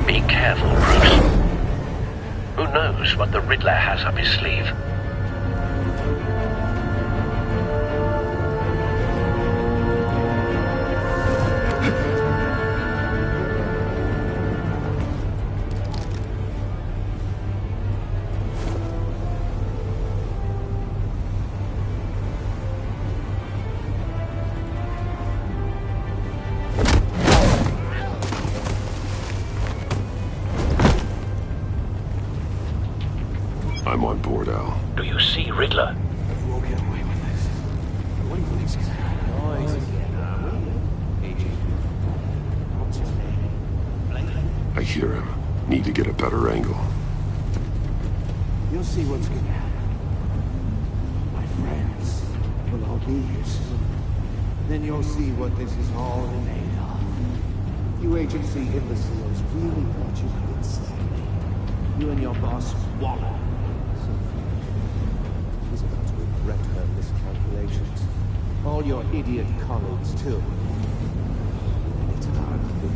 Be careful, Bruce. Who knows what the Riddler has up his sleeve? I'm on board, Al. Do you see Riddler? You won't get away with this. What do you think's gonna happen? I hear him. Need to get a better angle. You'll see what's gonna happen. My friends will all be here soon. Then you'll see what this is all made of. You agency imbeciles really thought you could ensnare me. You and your boss, Waller. She's about to regret her miscalculations. All your idiot colleagues, too. It's hard to do.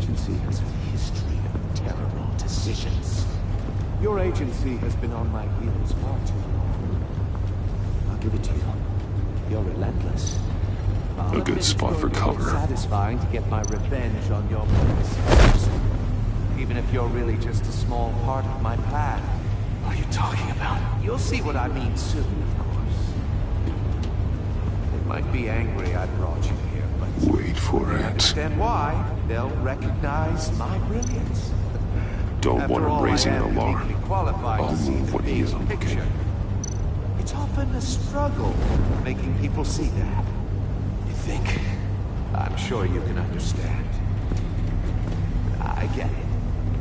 agency has a history of terrible decisions. Your agency has been on my heels far too long. I'll give it to you. You're relentless. A good spot for cover. It's satisfying to get my revenge on your predecessors. Even if you're really just a small part of my plan. What are you talking about? You'll see what I mean soon, of course. They might be angry I brought you here, but... Wait for it. Understand why? They'll recognize my brilliance. Don't want him raising an alarm. I'll move when he is looking. It's often a struggle making people see that. You think? I'm sure you can understand. I get it.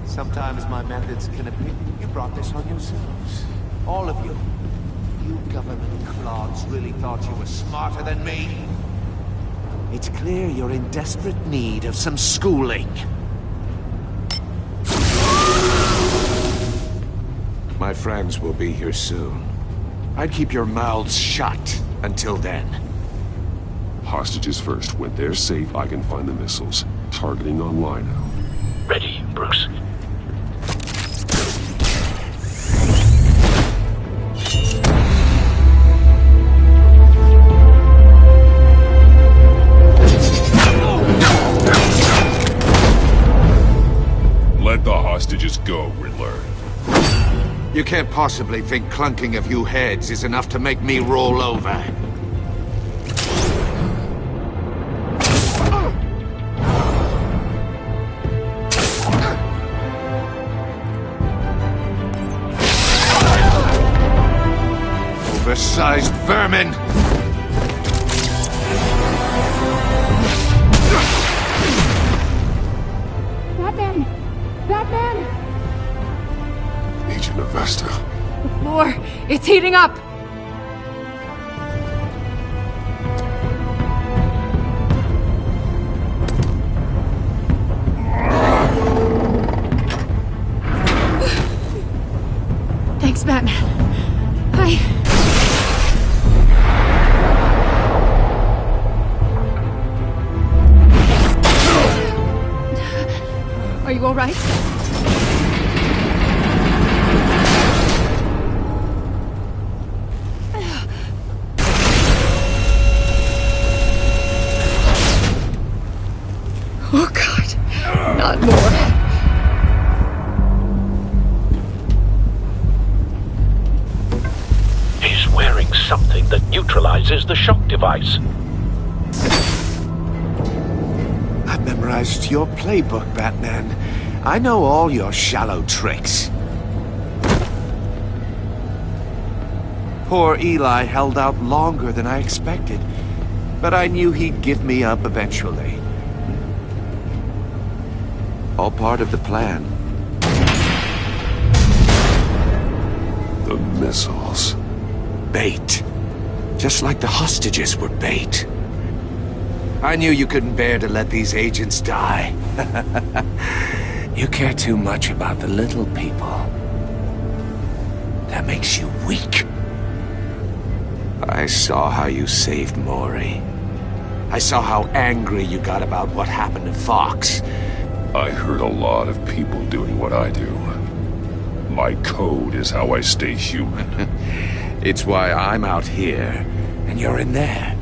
Sometimes my methods can appear... You brought this on yourselves. All of you. You government clods really thought you were smarter than me? It's clear you're in desperate need of some schooling. My friends will be here soon. I'd keep your mouths shut until then. Hostages first. When they're safe, I can find the missiles. Targeting on Lino. Ready, Bruce. Let the hostages go, Riddler. You can't possibly think clunking a few heads is enough to make me roll over. Oversized vermin! Batman! Batman! Agent Avesta. The floor, it's heating up! Thanks, Batman. Are you all right? Oh, God. Not more. He's wearing something that neutralizes the shock device. I've memorized your playbook, Batman. I know all your shallow tricks. Poor Eli held out longer than I expected, but I knew he'd give me up eventually. All part of the plan. The missiles. Bait. Just like the hostages were bait. I knew you couldn't bear to let these agents die. You care too much about the little people. That makes you weak. I saw how you saved Maury. I saw how angry you got about what happened to Fox. I heard a lot of people doing what I do. My code is how I stay human. It's why I'm out here, and you're in there.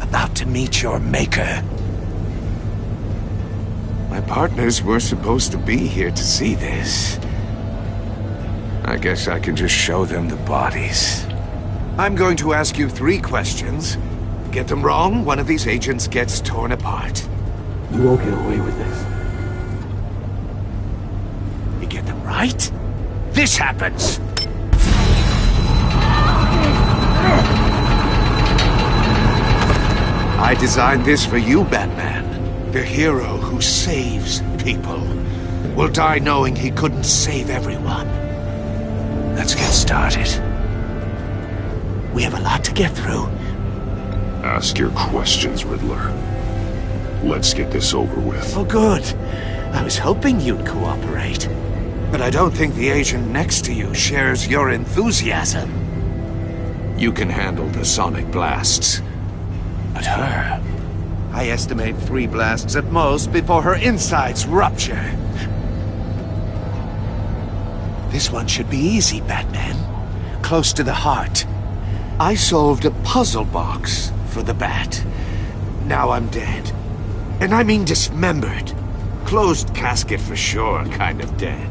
About to meet your maker. My partners were supposed to be here to see this. I guess I can just show them the bodies. I'm going to ask you 3 questions. Get them wrong, one of these agents gets torn apart. You won't get away with this. You get them right, this happens! I designed this for you, Batman. The hero who saves people will die knowing he couldn't save everyone. Let's get started. We have a lot to get through. Ask your questions, Riddler. Let's get this over with. Oh, good. I was hoping you'd cooperate. But I don't think the agent next to you shares your enthusiasm. You can handle the sonic blasts. But her... I estimate 3 blasts at most before her insides rupture. This one should be easy, Batman. Close to the heart. I solved a puzzle box for the Bat. Now I'm dead. And I mean dismembered. Closed casket for sure, kind of dead.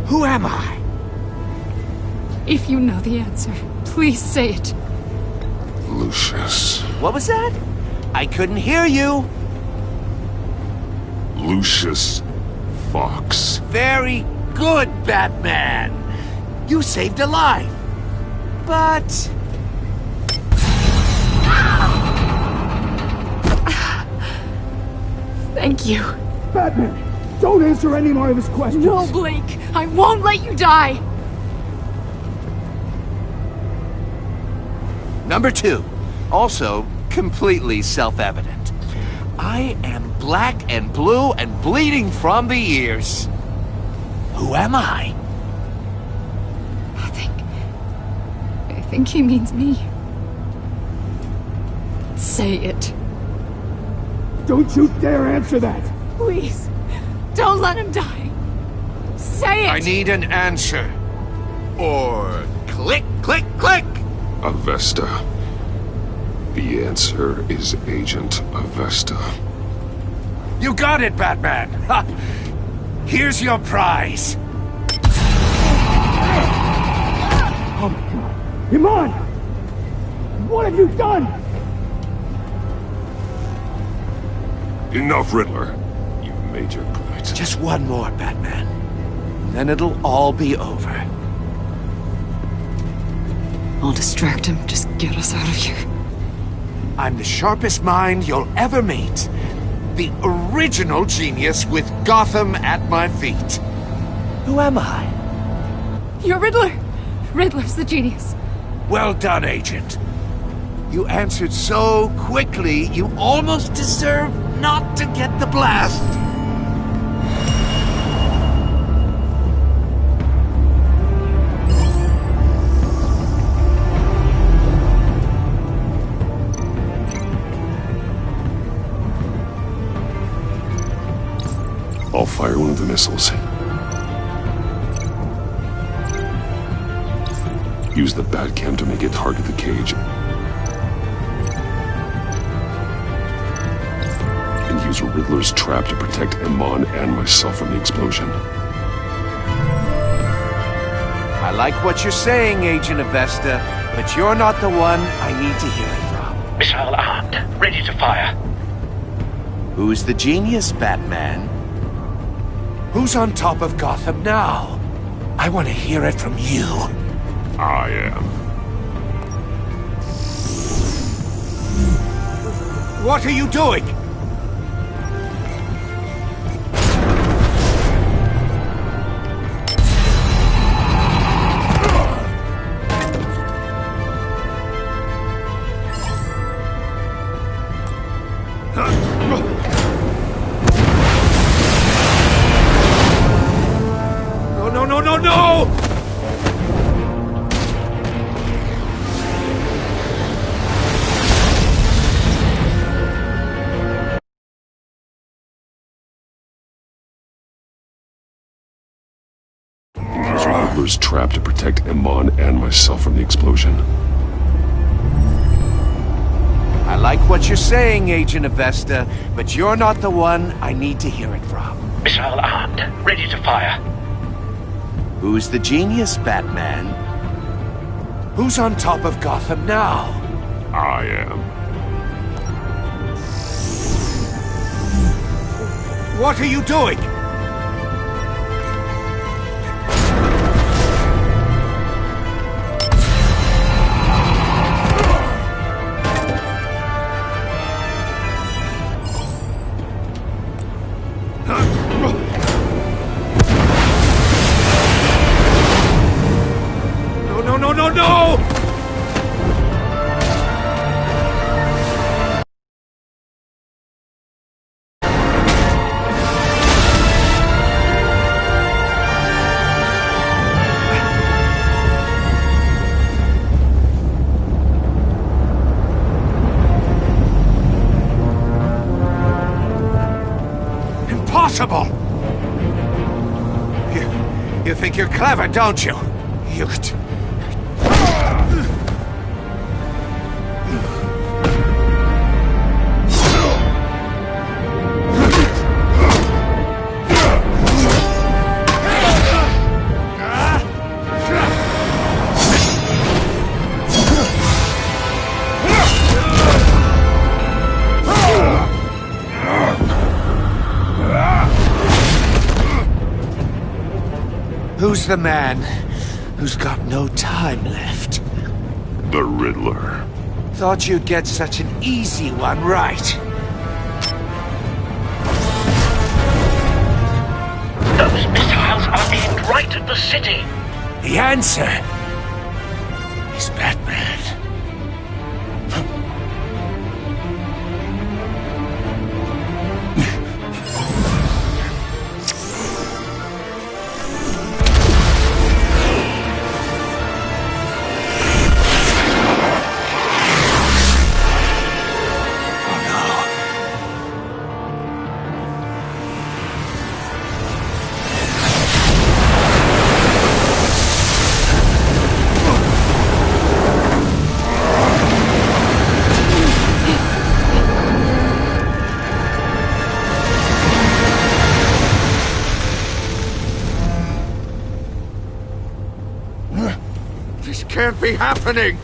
Who am I? If you know the answer, please say it. Lucius. What was that? I couldn't hear you. Lucius Fox. Very good, Batman. You saved a life. But... Thank you. Batman, don't answer any more of his questions. No, Blake. I won't let you die. Number 2. Also, completely self-evident. I am black and blue and bleeding from the ears. Who am I? I think he means me. Say it. Don't you dare answer that! Please, don't let him die. Say it! I need an answer. Or click, click, click! Avesta. The answer is Agent Avesta. You got it, Batman! Ha! Here's your prize. Oh my god. Iman! What have you done? Enough, Riddler. You've made your point. Just one more, Batman. Then it'll all be over. I'll distract him. Just get us out of here. I'm the sharpest mind you'll ever meet. The original genius with Gotham at my feet. Who am I? You're Riddler. Riddler's the genius. Well done, Agent. You answered so quickly, you almost deserve not to get the blast. I'll fire one of the missiles. Use the Batcam to make it target the cage. And use Riddler's trap to protect Iman and myself from the explosion. I like what you're saying, Agent Avesta, but you're not the one I need to hear it from. Missile armed, ready to fire. Who's the genius, Batman? Who's on top of Gotham now? I want to hear it from you. I am. What are you doing? No! Use Riddler's trap to protect Iman and myself from the explosion. I like what you're saying, Agent Avesta, but you're not the one I need to hear it from. Missile armed, ready to fire. Who's the genius, Batman? Who's on top of Gotham now? I am. What are you doing? No! impossible! You think you're clever, don't you? You... Who's the man who's got no time left? The Riddler. Thought you'd get such an easy one right. Those missiles are aimed right at the city. The answer is Batman. This can't be happening!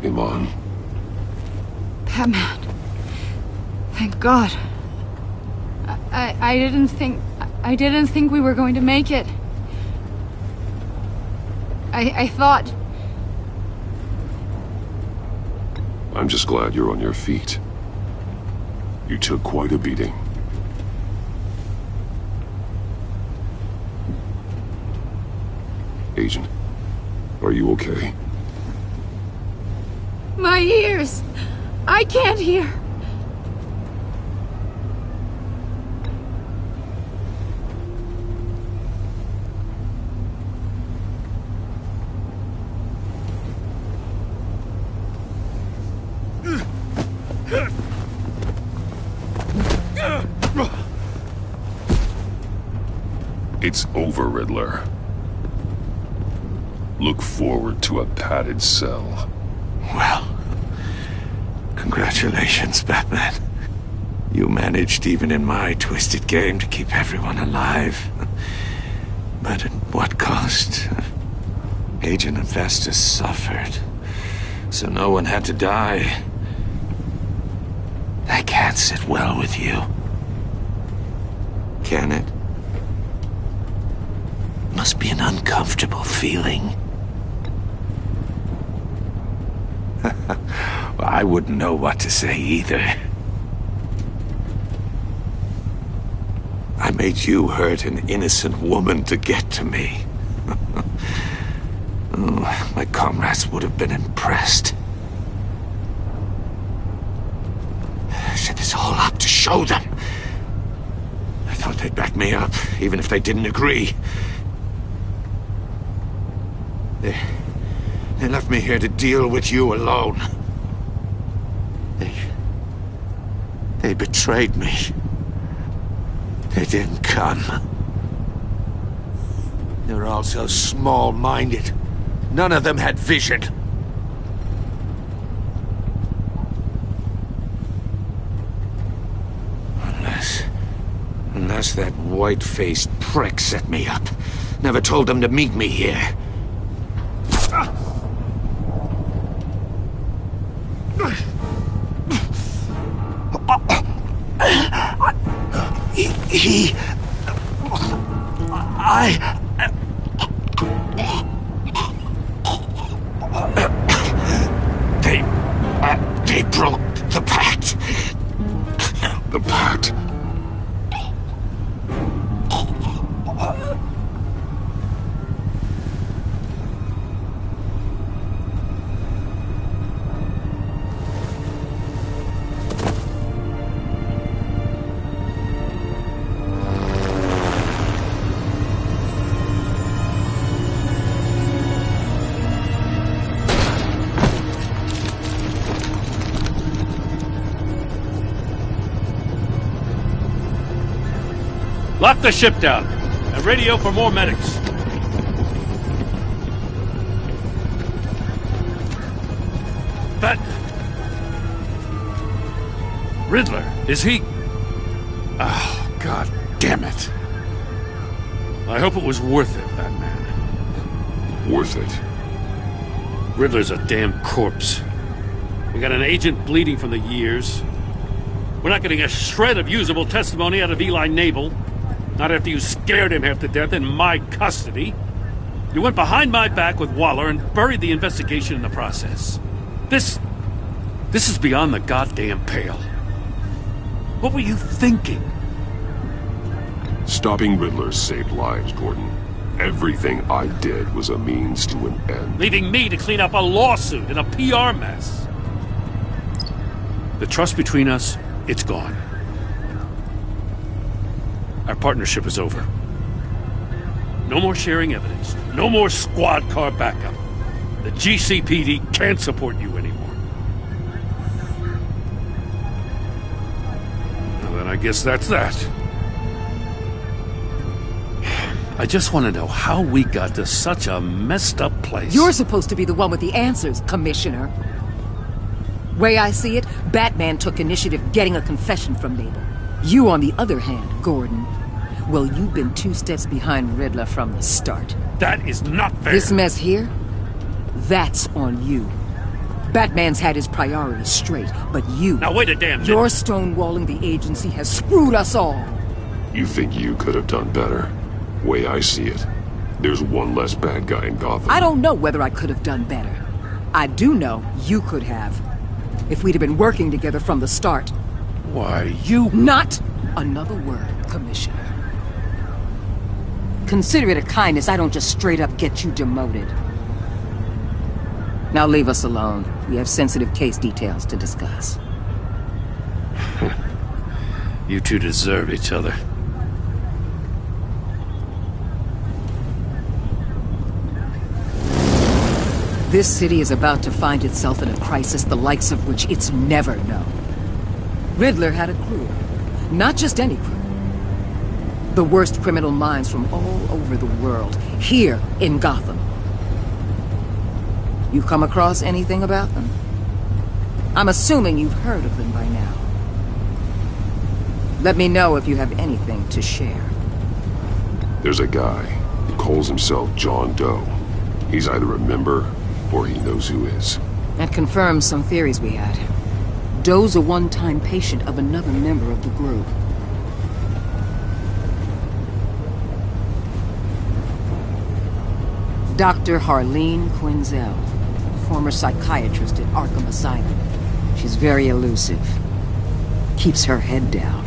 Iman. Batman. Thank God. I didn't think we were going to make it. I thought... I'm just glad you're on your feet. You took quite a beating. Agent, are you okay? My ears! I can't hear! It's over, Riddler. Look forward to a padded cell. Well, congratulations, Batman. You managed, even in my twisted game, to keep everyone alive. But at what cost? Agent Infestus suffered, so no one had to die. That can't sit well with you. Can it? Must be an uncomfortable feeling. Well, I wouldn't know what to say either. I made you hurt an innocent woman to get to me. Oh, my comrades would have been impressed. I set this all up to show them. I thought they'd back me up, even if they didn't agree. They left me here to deal with you alone. They betrayed me. They didn't come. They were all so small-minded. None of them had vision. Unless that white-faced prick set me up. Never told them to meet me here. They broke the pact. The pact? Lock the ship down, and radio for more medics. That... Riddler, is he... Oh, God damn it. I hope it was worth it, Batman. Worth it? Riddler's a damn corpse. We got an agent bleeding from the years. We're not getting a shred of usable testimony out of Eli Nabel. Not after you scared him half to death in my custody. You went behind my back with Waller and buried the investigation in the process. This is beyond the goddamn pale. What were you thinking? Stopping Riddler saved lives, Gordon. Everything I did was a means to an end. Leaving me to clean up a lawsuit and a PR mess. The trust between us, it's gone. Our partnership is over. No more sharing evidence. No more squad car backup. The GCPD can't support you anymore. Well, then I guess that's that. I just want to know how we got to such a messed up place. You're supposed to be the one with the answers, Commissioner. Way I see it, Batman took initiative getting a confession from Nabel. You, on the other hand, Gordon, well, you've been 2 steps behind Riddler from the start. That is not fair. This mess here, that's on you. Batman's had his priorities straight, but you... Now wait a damn minute. Your stonewalling the agency has screwed us all. You think you could have done better? Way I see it, there's one less bad guy in Gotham. I don't know whether I could have done better. I do know you could have. If we'd have been working together from the start. Why, you... Not another word, Commissioner. Consider it a kindness I don't just straight up get you demoted. Now leave us alone. We have sensitive case details to discuss. You two deserve each other. This city is about to find itself in a crisis the likes of which it's never known. Riddler had a crew. Not just any crew. The worst criminal minds from all over the world, here in Gotham. You come across anything about them? I'm assuming you've heard of them by now. Let me know if you have anything to share. There's a guy who calls himself John Doe. He's either a member or he knows who is. That confirms some theories we had. Doe's a one-time patient of another member of the group. Dr. Harleen Quinzel, former psychiatrist at Arkham Asylum. She's very elusive. Keeps her head down.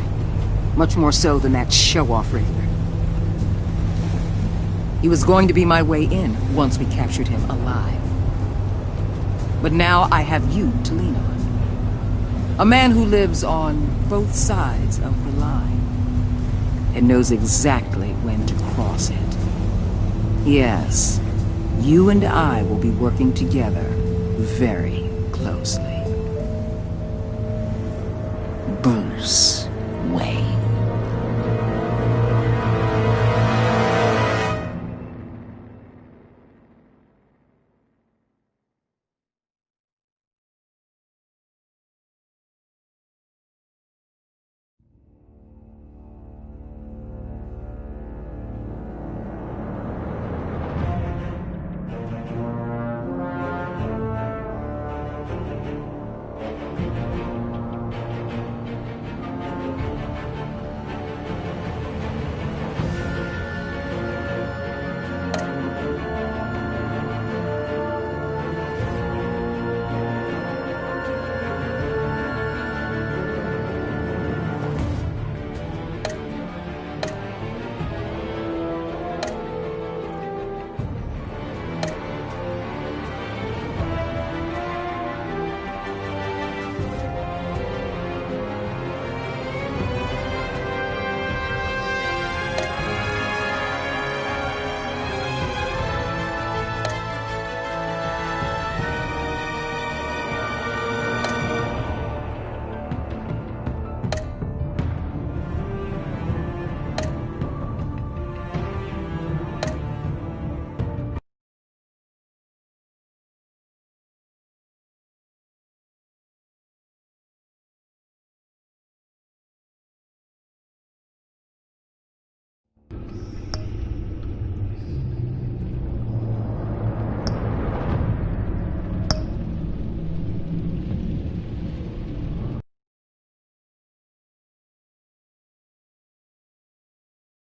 Much more so than that show-off Riddler. He was going to be my way in once we captured him alive. But now I have you to lean on. A man who lives on both sides of the line and knows exactly when to cross it. Yes, you and I will be working together very closely. Bruce Wayne.